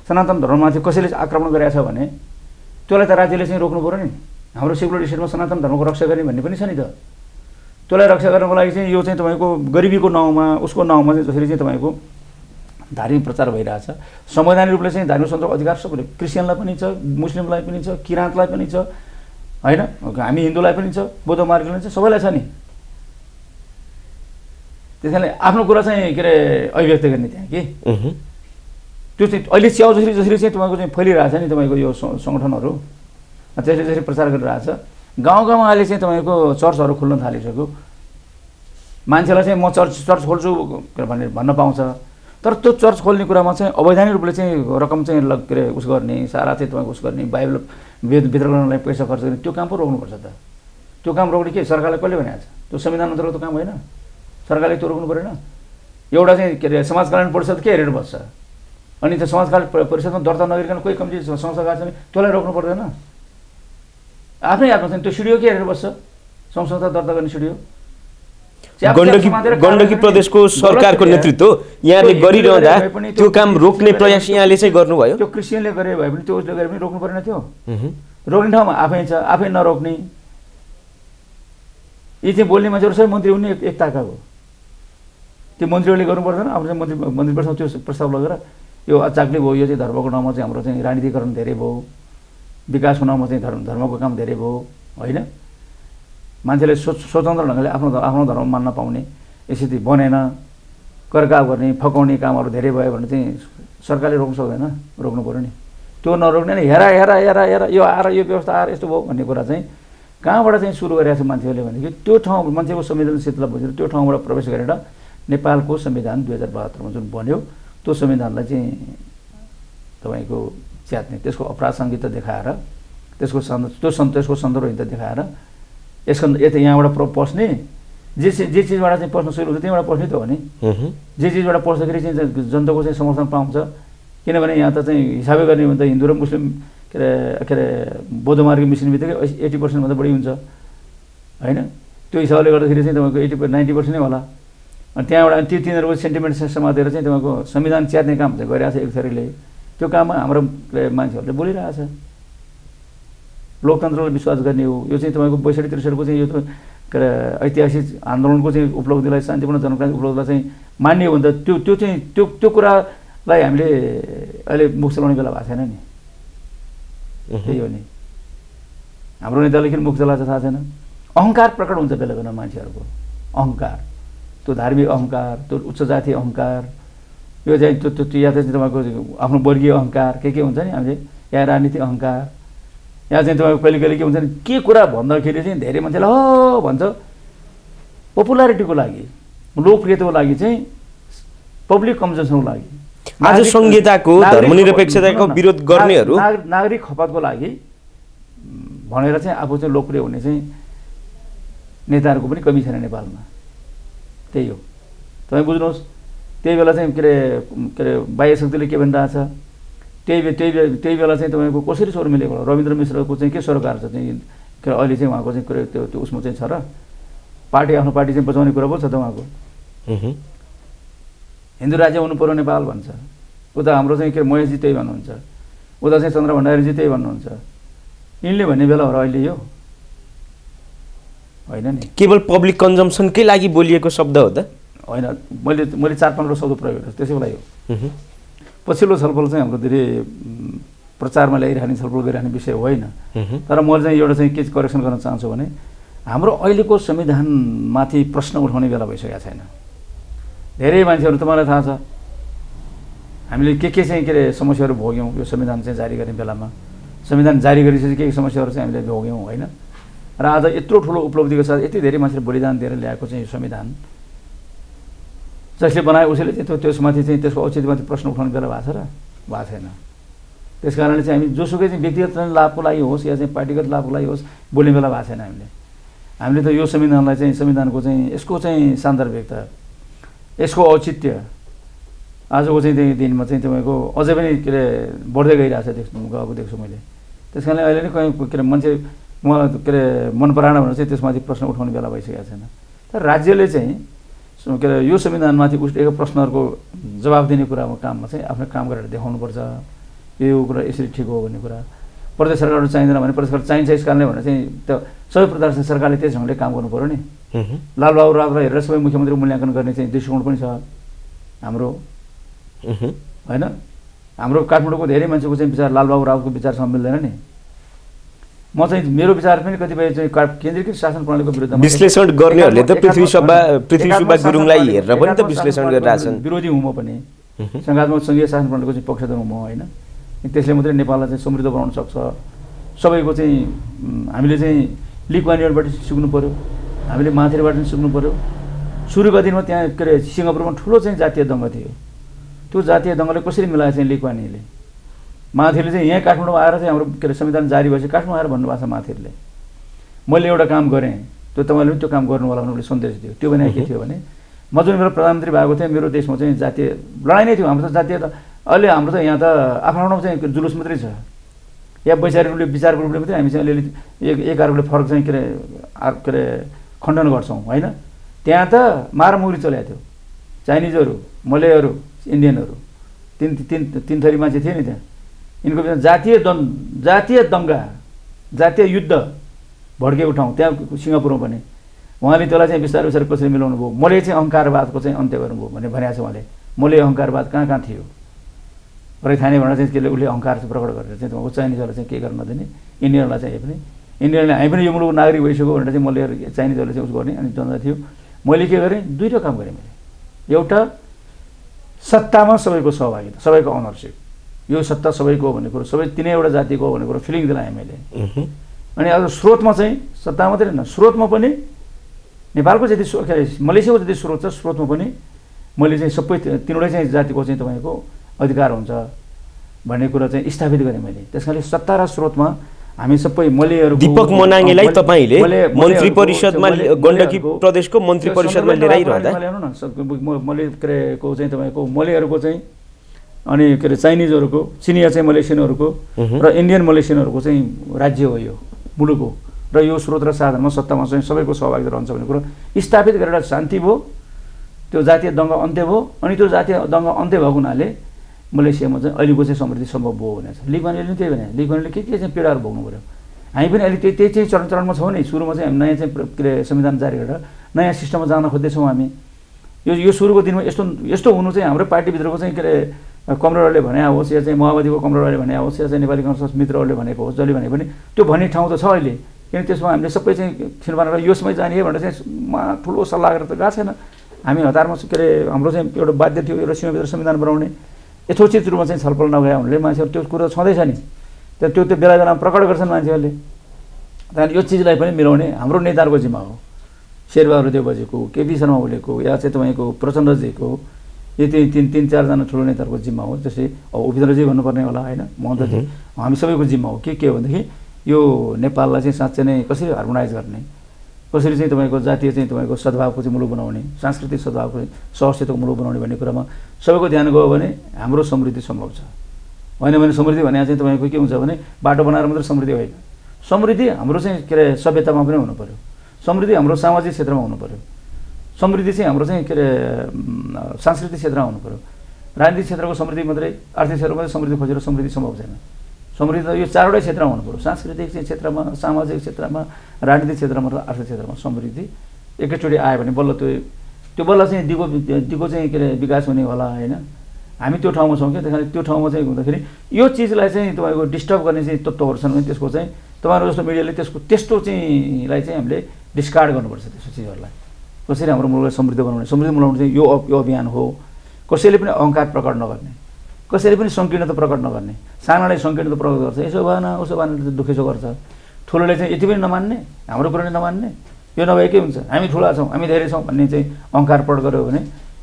सनातन धर्ममा चाहिँ कसैले आक्रमण गरेछ भने त्यसलाई त राज्यले चाहिँ रोक्नु पर्यो नि हाम्रो सेकुलर स्टेटमा सनातन धर्मको रक्षा गर्ने भन्ने पनि छ नि त त्यसलाई रक्षा गर्नको लागि चाहिँ यो चाहिँ तपाईको गरिबीको नाउँमा उसको नाउँमा चाहिँ जसरी चाहिँ तपाईको धार्मिक प्रचार भइरहेछ संवैधानिक रूपले चाहिँ धार्मिक स्वतन्त्रको अधिकार सबैले क्रिस्चियनलाई पनि छ मुस्लिमलाई पनि छ किराँतलाई पनि छ हैन हामी हिन्दूलाई पनि छ बौद्ध मार्गीलाई छ सबैलाई छ नि त्यसैले आफ्नो कुरा चाहिँ के अरे अभिव्यक्त गर्ने त्यहाँ कि त्यो चाहिँ अहिले च्याउ जसरी चाहिँ तपाईको चाहिँ फैलिरहेछ नि तपाईको यो संगठनहरु त्यसले जसरी प्रचार गरिरहेछ गाउँमा अहिले चाहिँ तपाईको चर्चहरु खुल्न थालिसक्यो मान्छेलाई चाहिँ म चर्च खोल्छु भनेर भन्न पाउँछ तर त्यो चर्च खोल्ने कुरामा चाहिँ अवैधानिक रूपले चाहिँ रकम चाहिँ के अरे उस गर्ने सारा चाहिँ तपाईको उस गर्ने बाइबल वितरण गर्नलाई पैसा खर्च गर्ने त्यो काम पो रोक्नुपर्छ त त्यो काम रोक्ने के सरकारले कहिले भनेको छ त्यो संविधान अन्तर्गत काम होइन सरकारले त्यो रोक्नु परेन एउटा चाहिँ के अरे समाज कल्याण परिषद के हेरेर बस्छ अनि त्यो समाज कल्याण परिषदमा दर्ता नगरिकन कोही कम्ती संस्था गएको छ भने त्यसलाई रोक्नु पर्दैन आफ्नै हातमा चाहिँ त्यो सिडिओ के हेरेर बस्छ संस्था दर्ता गर्ने सिडिओ गण्डकी प्रदेशको सरकारको नेतृत्व यहाँले गरिरहँदा त्यो काम रोक्ने प्रयास यहाँले चाहिँ गर्नुभयो त्यो क्रिस्चियनले गरे भए पनि त्यो उसले गरे पनि रोक्नु परेन थियो रोक्ने ठाउँमा आफै छ आफै नरोक्ने यी चाहिँ बोल्ने मान्छेहरू सबै मन्त्री हुने एक ताकाको त्यो मन्त्रीहरूले गर्नु पर्दैन आफ्नो मन्त्री परिषदमा त्यो प्रस्ताव लगेर यो अचाकले भयो यो चाहिँ धर्मको नाउँमा चाहिँ हाम्रो चाहिँ राजनीतिकरण धेरै भयो विकासको नाउँमा चाहिँ धर्मको काम धेरै भयो होइन मान्छेले स्वतन्त्र ढङ्गले आफ्नो धर्म मान्न पाउने स्थिति बनेन करकाव गर्ने फकाउने कामहरू धेरै भयो भने चाहिँ सरकारले रोक्न सक्दैन रोक्नु पर्यो नि त्यो नरोक्ने नि हेरा यो आएर यो व्यवस्था आएर यस्तो भयो भन्ने कुरा चाहिँ कहाँबाट चाहिँ सुरु गरिरहेको छ मान्छेहरूले भनेदेखि त्यो ठाउँ मान्छेको संवेदनशीलता बुझेर त्यो ठाउँबाट प्रवेश गरेर नेपालको संविधान 2072 मा जुन बन्यो त्यो संविधानलाई चाहिँ तपाईको च्यात्ने, त्यसको अपराध संहिता देखाएर, त्यसको सन्दर्भ देखाएर यसको यहाँबाट पस्ने जे चिजबाट चाहिँ पस्न सुरु हुन्छ त्यहीँबाट पस्ने त हो नि। जे चिजबाट पस्दाखेरि चाहिँ जनताको चाहिँ समर्थन पाउँछ। किनभने यहाँ त चाहिँ हिसाबै गर्ने भने त हिन्दू र मुस्लिम के अरे बौद्ध मार्गी मिसिने बित्तिकै 80% भन्दा बढी हुन्छ होइन। त्यो हिसाबले गर्दाखेरि चाहिँ तपाईँको 90% नै होला। अनि त्यहाँबाट तिनीहरूको सेन्टिमेन्ट समातेर चाहिँ तपाईँको संविधान च्यात्ने काम चाहिँ गरिरहेको छ एक थरीले। त्यो काममा हाम्रो मान्छेहरूले बोलिरहेछ। लोकतन्त्रलाई विश्वास गर्ने हो। यो चाहिँ तपाईँको 62-63 को चाहिँ यो त के अरे ऐतिहासिक आन्दोलनको चाहिँ उपलब्धिलाई, शान्तिपूर्ण जनक्रान्ति उपलब्धिलाई चाहिँ मान्ने हो भने त त्यो चाहिँ त्यो कुरालाई हामीले अहिले मुख चलाउने बेला भएको छैन नि। त्यही हो नि, हाम्रो नेताले किन मुख चलाएको थाहा छैन। अहङ्कार प्रकट हुन्छ बेला बेला मान्छेहरूको, अहङ्कार, त्यो धार्मिक अहङ्कार, त्यो उच्च जातीय अहङ्कार, यो चाहिँ त्यो या चाहिँ तपाईँको आफ्नो वर्गीय अहङ्कार के हुन्छ नि हामीले, या राजनीतिक अहङ्कार, या चाहिँ तपाईँको कहिले कहिले के हुन्छ नि के कुरा भन्दाखेरि चाहिँ धेरै मान्छेले हो भन्छ पपुलारिटीको लागि, लोकप्रियताको लागि चाहिँ पब्लिक कन्जम्सनको लागि, आज संहिताको धर्मनिरपेक्षताको विरोध गर्नेहरू नागरिक खपतको लागि भनेर चाहिँ आफू चाहिँ लोकप्रिय हुने चाहिँ नेताहरूको पनि कमी छैन नेपालमा। त्यही हो, तपाईँ बुझ्नुहोस्। त्यही बेला चाहिँ के अरे बाह्य शक्तिले के भनिरहेछ, त्यही बेला चाहिँ तपाईँको कसरी स्वर मिलेको होला। रविन्द्र मिश्रको चाहिँ के सरकार छ चाहिँ के अहिले चाहिँ उहाँको चाहिँ त्यो उसमा चाहिँ छ र पार्टी, आफ्नो पार्टी चाहिँ बचाउने कुरा पो छ त उहाँको। हिन्दू राज्य हुनु पर्यो नेपाल भन्छ, उता हाम्रो चाहिँ के महेशजी त्यही भन्नुहुन्छ, उता चाहिँ चन्द्र भण्डारीजी त्यही भन्नुहुन्छ। यिनले भन्ने बेला हो र अहिले यो होइन नि, केवल पब्लिक कन्जम्सनकै लागि बोलिएको शब्द हो त होइन। मैले 4-5 शब्द प्रयोग गरेँ त्यसैको लागि हो। पछिल्लो छलफल चाहिँ हाम्रो धेरै प्रचारमा ल्याइरहने छलफल गरिरहने विषय होइन। तर मैले चाहिँ एउटा चाहिँ के करेक्सन गर्न चाहन्छु भने हाम्रो अहिलेको संविधानमाथि प्रश्न उठाउने बेला भइसकेको छैन। धेरै मान्छेहरू तपाईँलाई थाहा छ हामीले के चाहिँ के अरे समस्याहरू भोग्यौँ यो संविधान चाहिँ जारी गर्ने बेलामा। संविधान जारी गरेपछि के समस्याहरू चाहिँ हामीले भोग्यौँ होइन। र आज यत्रो ठुलो उपलब्धिको साथ यति धेरै मान्छेले बलिदान दिएर ल्याएको चाहिँ यो संविधान जसले बनायो उसैले चाहिँ त्यसमाथि चाहिँ त्यसको औचित्यमाथि प्रश्न उठाउने बेला भएको छ र भएको छैन। त्यस कारणले चाहिँ हामी जोसुकै चाहिँ व्यक्तिगत लाभको लागि होस् या चाहिँ पार्टीगत लाभको लागि होस् बोल्ने बेला भएको छैन हामीले त यो संविधानलाई चाहिँ संविधानको चाहिँ यसको चाहिँ सान्दर्भिकता, यसको औचित्य आजको चाहिँ दिनमा चाहिँ तपाईँको अझै पनि के अरे बढ्दै गएको देख्छु मैले। त्यस कारणले अहिले नै के अरे मान्छे मलाई के अरे मन पराएन भनेर चाहिँ त्यसमाथि प्रश्न उठाउने बेला भइसकेको छैन। तर राज्यले चाहिँ के अरे यो संविधानमाथि उठेको प्रश्नहरूको जवाब दिने कुरामा काममा चाहिँ आफ्नो काम गरेर देखाउनुपर्छ। यो कुरा यसरी ठिक हो भन्ने कुरा प्रदेश सरकारहरू चाहिँदैन भने प्रदेश सरकार चाहिन्छ यस कारणले भनेर चाहिँ त्यो सबै प्रदेश सरकारले त्यस ढङ्गले काम गर्नु पऱ्यो नि। लालबहादुर रावतलाई हेरेर सबै मुख्यमन्त्री मूल्याङ्कन गर्ने चाहिँ दृष्टिकोण पनि छ हाम्रो होइन। हाम्रो काठमाडौँको धेरै मान्छेको चाहिँ विचार लालबहादुर रावतको विचारसँग मिल्दैन नि। म चाहिँ मेरो विचार पनि कतिपय चाहिँ केन्द्रीकृत शासन प्रणालीको विरुद्धमा विश्लेषण गर्नेहरूले त पृथ्वी सुब्बा गुरुङलाई हेरेर पनि त विश्लेषण गरिरहेछन्। विरोधी हुँ म पनि, सङ्घात्मक सङ्घीय शासन प्रणालीको चाहिँ पक्षधर हुँ म होइन। त्यसले मात्रै नेपाललाई चाहिँ समृद्ध बनाउन सक्छ। सबैको चाहिँ हामीले चाहिँ लिक्वानियरबाट सिक्नु पऱ्यो, हामीले माथिबाट पनि सिक्नु पऱ्यो। सुरुका दिनमा त्यहाँ के अरे सिङ्गापुरमा ठुलो चाहिँ जातीय दङ्ग थियो। त्यो जातीय दङ्गले कसरी मिलायो चाहिँ लिक्वानीले, माथिरले चाहिँ यहाँ काठमाडौँ आएर चाहिँ हाम्रो के अरे संविधान जारी भएपछि काठमाडौँ आएर भन्नुभएको छ माथिरले मैले एउटा काम गरेँ त्यो तपाईँले पनि त्यो काम गर्नु होला भने उसले सन्देश दियो। त्यो भने के थियो भने म जुन मेरो प्रधानमन्त्री भएको थिएँ मेरो देशमा चाहिँ जातीय लडाइँ नै थियो। हाम्रो त जातीय अहिले हाम्रो त यहाँ त आफ्नो चाहिँ जुलुस मात्रै छ या वैचारिक रूपले विचारको रूपले मात्रै हामी चाहिँ अलिअलि एक अर्कोले फरक चाहिँ के अरे खण्डन गर्छौँ होइन। त्यहाँ त मारामुरी चलेको थियो। चाइनिजहरू, मलेहरू, इन्डियनहरू तीन थरी मान्छे थिए नि त्यहाँ। यिनको बिचमा जातीय दङ्गा, जातीय युद्ध भड्केको ठाउँ त्यहाँ सिङ्गापुरमा पनि। उहाँले त्यसलाई चाहिँ बिस्तारै बिस्तारै कसरी मिलाउनु भयो। मले चाहिँ अहङ्कारवादको चाहिँ अन्त्य गर्नुभयो भन्ने भनेको छ उहाँले। मले अहङ्कारवाद कहाँ थियो र थाहा नै भनेर चाहिँ त्यसले उसले अहङ्कार चाहिँ प्रकट गरेर चाहिँ उहाँको चाइनिजहरूलाई चाहिँ के गर्न नदिने, इन्डियनहरूलाई चाहिँ पनि इन्डियनले हामी पनि यो मुलुकको नागरिक भइसक्यो भनेर चाहिँ मैले चाइनिजहरूले चाहिँ उस गर्ने अनि जनता थियो। मैले के गरेँ दुईवटा काम गरेँ मैले। एउटा सत्तामा सबैको सहभागिता, सबैको अनरसिप, यो सत्ता सबैको हो भन्ने कुरो, सबै तिनैवटा जातिको हो भन्ने कुरो फिलिङ दिलाएँ मैले। अनि अब स्रोतमा चाहिँ सत्ता मात्रै होइन स्रोतमा पनि नेपालको जति के अरे मलेसियाको जति स्रोत छ स्रोतमा पनि मैले चाहिँ सबै तीनवटै चाहिँ जातिको चाहिँ तपाईँको अधिकार हुन्छ भन्ने कुरा चाहिँ स्थापित गरेँ मैले। त्यस कारणले सत्ता र स्रोतमा हामी सबै मलेहरूको दीपक मनाङेलाई तपाईले मन्त्री परिषदमा गण्डकी प्रदेशको मन्त्री परिषदमा लिएर आइरहँदा मले के को चाहिँ तपाईँको मलेहरूको चाहिँ अनि के अरे चाइनिजहरूको चिनिया चाहिँ मलेसियनहरूको र इन्डियन मलेसियनहरूको चाहिँ राज्य हो यो मुलुक हो र यो स्रोत र साधनमा सत्तामा चाहिँ सबैको सहभागिता रहन्छ भन्ने कुरो स्थापित गरेर शान्ति भयो, त्यो जातीय दङ्ग अन्त्य भयो। अनि त्यो जातीय दङ्ग अन्त्य भएको हुनाले मलेसियामा चाहिँ अहिलेको चाहिँ समृद्धि सम्भव भयो भनेको छ। लिग वानले पनि त्यही भने, लिग वानले के चाहिँ पीडाहरू भोग्नु पऱ्यो। हामी पनि अहिले त्यही चाहिँ चरणमा छौँ नि। सुरुमा चाहिँ हामी नयाँ चाहिँ के अरे संविधान जारी गरेर नयाँ सिस्टममा जान खोज्दैछौँ हामी। यो सुरुको दिनमा यस्तो हुनु चाहिँ हाम्रो पार्टीभित्रको चाहिँ के अरे कमरेडहरूले भने होस् या चाहिँ माओवादीको कमरेडहरूले भने होस् या चाहिँ नेपाली काङ्ग्रेस मित्रहरूले भनेको होस्, जसले भने पनि त्यो भन्ने ठाउँ त छ अहिले। किन त्यसमा हामीले सबै चाहिँ छिनबान गरेर यसमै जाने भनेर चाहिँ ठुलो सल्लाह गरेर त गएको छैन। हामी हतारमा के अरे हाम्रो चाहिँ एउटा बाध्य थियो एउटा सीमाभित्र संविधान बनाउने, यथोचित रूपमा चाहिँ छलफल नगए हुनाले मान्छेहरू त्यो कुरो छँदैछ नि। त्यो बेला बेलामा प्रकट गर्छन् मान्छेहरूले। त्यहाँदेखि यो चिजलाई पनि मिलाउने हाम्रो नेताहरूको जिम्मा हो। शेरबहादुर देवजीको, केपी शर्मा ओलीको या चाहिँ तपाईँको प्रचण्डजीको, यो तीन चारजना ठुलो नेताहरूको जिम्मा हो। जस्तै अब उपेन्द्रजी भन्नुपर्ने होला होइन, महन्तजी, हामी सबैको जिम्मा हो। के हो भनेदेखि यो नेपाललाई चाहिँ साँच्चै नै कसरी हार्मोनाइज गर्ने, कसरी चाहिँ तपाईँको जातीय चाहिँ तपाईँको सद्भावको चाहिँ मुलुक बनाउने, सांस्कृतिक सद्भावको सहस्यताको मुलुक बनाउने भन्ने कुरामा सबैको ध्यान गयो भने हाम्रो समृद्धि सम्भव छ। होइन भने समृद्धि भने चाहिँ तपाईँको के हुन्छ भने बाटो बनाएर मात्रै समृद्धि होइन। समृद्धि हाम्रो चाहिँ के अरे सभ्यतामा पनि हुनु पऱ्यो, समृद्धि हाम्रो सामाजिक क्षेत्रमा हुनु पऱ्यो, समृद्धि चाहिँ हाम्रो चाहिँ के अरे सांस्कृतिक क्षेत्रमा हुनु पऱ्यो। राजनीतिक क्षेत्रको समृद्धि मात्रै, आर्थिक क्षेत्रमा मात्रै समृद्धि खोजेर समृद्धि सम्भव छैन। समृद्धि त यो चारवटै क्षेत्रमा हुनु पऱ्यो, सांस्कृतिक चाहिँ क्षेत्रमा, सामाजिक क्षेत्रमा, राजनीतिक क्षेत्रमा र आर्थिक क्षेत्रमा समृद्धि एकैचोटि आयो भने बल्ल त्यो बल्ल चाहिँ दिगो चाहिँ के अरे विकास हुने होला होइन। हामी त्यो ठाउँमा छौँ क्या। त्यस त्यो ठाउँमा चाहिँ हुँदाखेरि यो चिजलाई चाहिँ तपाईँको डिस्टर्ब गर्ने चाहिँ तत्त्वहरू छन् भने त्यसको चाहिँ तपाईँहरू जस्तो मिडियाले त्यस्तो चाहिँलाई चाहिँ हामीले डिस्कार्ड गर्नुपर्छ। त्यस्तो चिजहरूलाई कसरी हाम्रो मुलुकलाई समृद्ध बनाउने, समृद्ध बनाउनु चाहिँ यो अभियान हो। कसैले पनि अहङ्कार प्रकट नगर्ने, कसैले पनि सङ्कीर्णता प्रकट नगर्ने। सानाले सङ्कीर्णता प्रकट गर्छ, यसो भएन उसो भएन दुखेसो गर्छ। ठुलोले चाहिँ यति पनि नमान्ने, हाम्रो कुरा नै नमान्ने, यो नभए के हुन्छ, हामी ठुला छौँ, हामी धेरै छौँ भन्ने चाहिँ अहङ्कार प्रकट गऱ्यो भने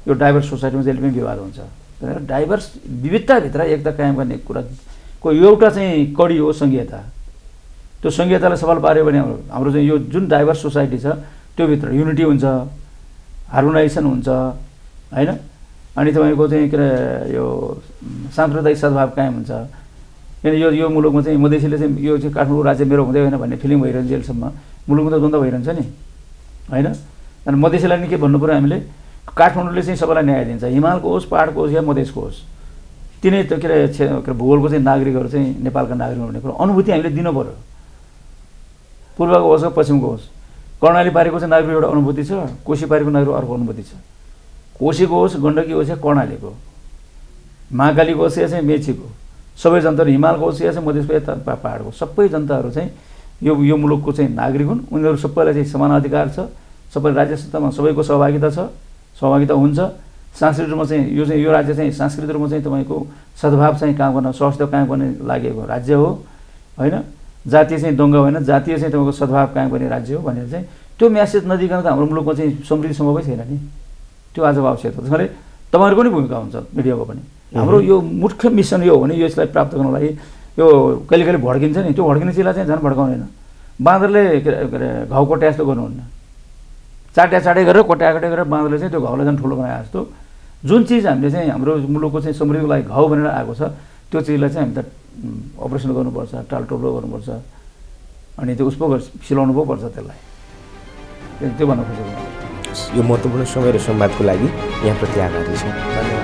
यो डाइभर्स सोसाइटीमा जहिले पनि विवाद हुन्छ। डाइभर्स विविधताभित्र एकता कायम गर्ने कुराको एउटा चाहिँ कडी हो सङ्घीयता। त्यो सङ्घीयतालाई सफल पार्यो भने हाम्रो चाहिँ यो जुन डाइभर्स सोसाइटी छ त्योभित्र युनिटी हुन्छ, हार्मोनाइजेसन हुन्छ होइन। अनि तपाईँको चाहिँ के अरे यो साम्प्रदायिक सद्भाव कायम हुन्छ। किन यो मुलुकमा चाहिँ मधेसीले चाहिँ यो चाहिँ काठमाडौँ राज्य मेरो हुँदै होइन भन्ने फिलिङ भइरहन्छ जेलसम्म। मुलुकमा त द्वन्द्व भइरहन्छ नि होइन। अनि मधेसीलाई नि के भन्नु पऱ्यो हामीले, काठमाडौँले चाहिँ सबैलाई न्याय दिन्छ, हिमालको होस्, पहाडको होस् या मधेसको होस्, तिनै के अरे भूगोलको चाहिँ नागरिकहरू चाहिँ नेपालका नागरिक हुने कुरो अनुभूति हामीले दिनु पऱ्यो। पूर्वको होस् या पश्चिमको होस्, कर्णाली पारीको चाहिँ नागरिक एउटा अनुभूति छ, कोशी पारीको नागरिक अर्को अनुभूति छ। कोशीको होस्, गण्डकी होस् या कर्णालीको, महाकालीको होस् या चाहिँ मेचीको, सबै जनताहरू, हिमालको होस् या चाहिँ मधेसको या पहाडको, सबै जनताहरू चाहिँ यो मुलुकको चाहिँ नागरिक हुन्। उनीहरू सबैलाई चाहिँ समान अधिकार छ। सबै राज्य सत्तामा सबैको सहभागिता छ, सहभागिता हुन्छ। सांस्कृतिक रूपमा चाहिँ यो राज्य चाहिँ सांस्कृतिक रूपमा चाहिँ तपाईँको सद्भाव चाहिँ काम गर्न, सहजता कायम गर्ने लागेको राज्य हो होइन। जातीय चाहिँ दङ्ग होइन, जातीय चाहिँ तपाईँको सद्भाव कायम गर्ने राज्य हो भनेर चाहिँ त्यो म्यासेज नदिकन त हाम्रो मुलुकमा चाहिँ समृद्धि सम्भवै छैन नि। त्यो आज आवश्यक हो। त्यसैले तपाईँहरूको पनि भूमिका हुन्छ, मिडियाको पनि। हाम्रो यो मुख्य मिसन यो हो भने यसलाई प्राप्त गर्नको लागि यो कहिले कहिले भड्किन्छ नि, त्यो भड्किने चिजलाई चाहिँ झन् भड्काउँदैन। बाँदरले के अरे घाउ कोट्याए जस्तो गर्नुहुन्न, चाटे गरेर कोट्याए गरेर बाँदरले चाहिँ त्यो घाउलाई झन् ठुलो बनाए जस्तो जुन चिज हामीले चाहिँ हाम्रो मुलुकको चाहिँ समृद्धिको लागि घाउ बनेर आएको छ त्यो चिजलाई चाहिँ हामी त अपरेसन गर्नुपर्छ, टालटोप्लो गर्नुपर्छ। अनि त्यो उसको सिलाउनु पो पर्छ त्यसलाई। त्यो भन्न खोजेको। यो महत्त्वपूर्ण समय र संवादको लागि यहाँप्रति आभारी छ।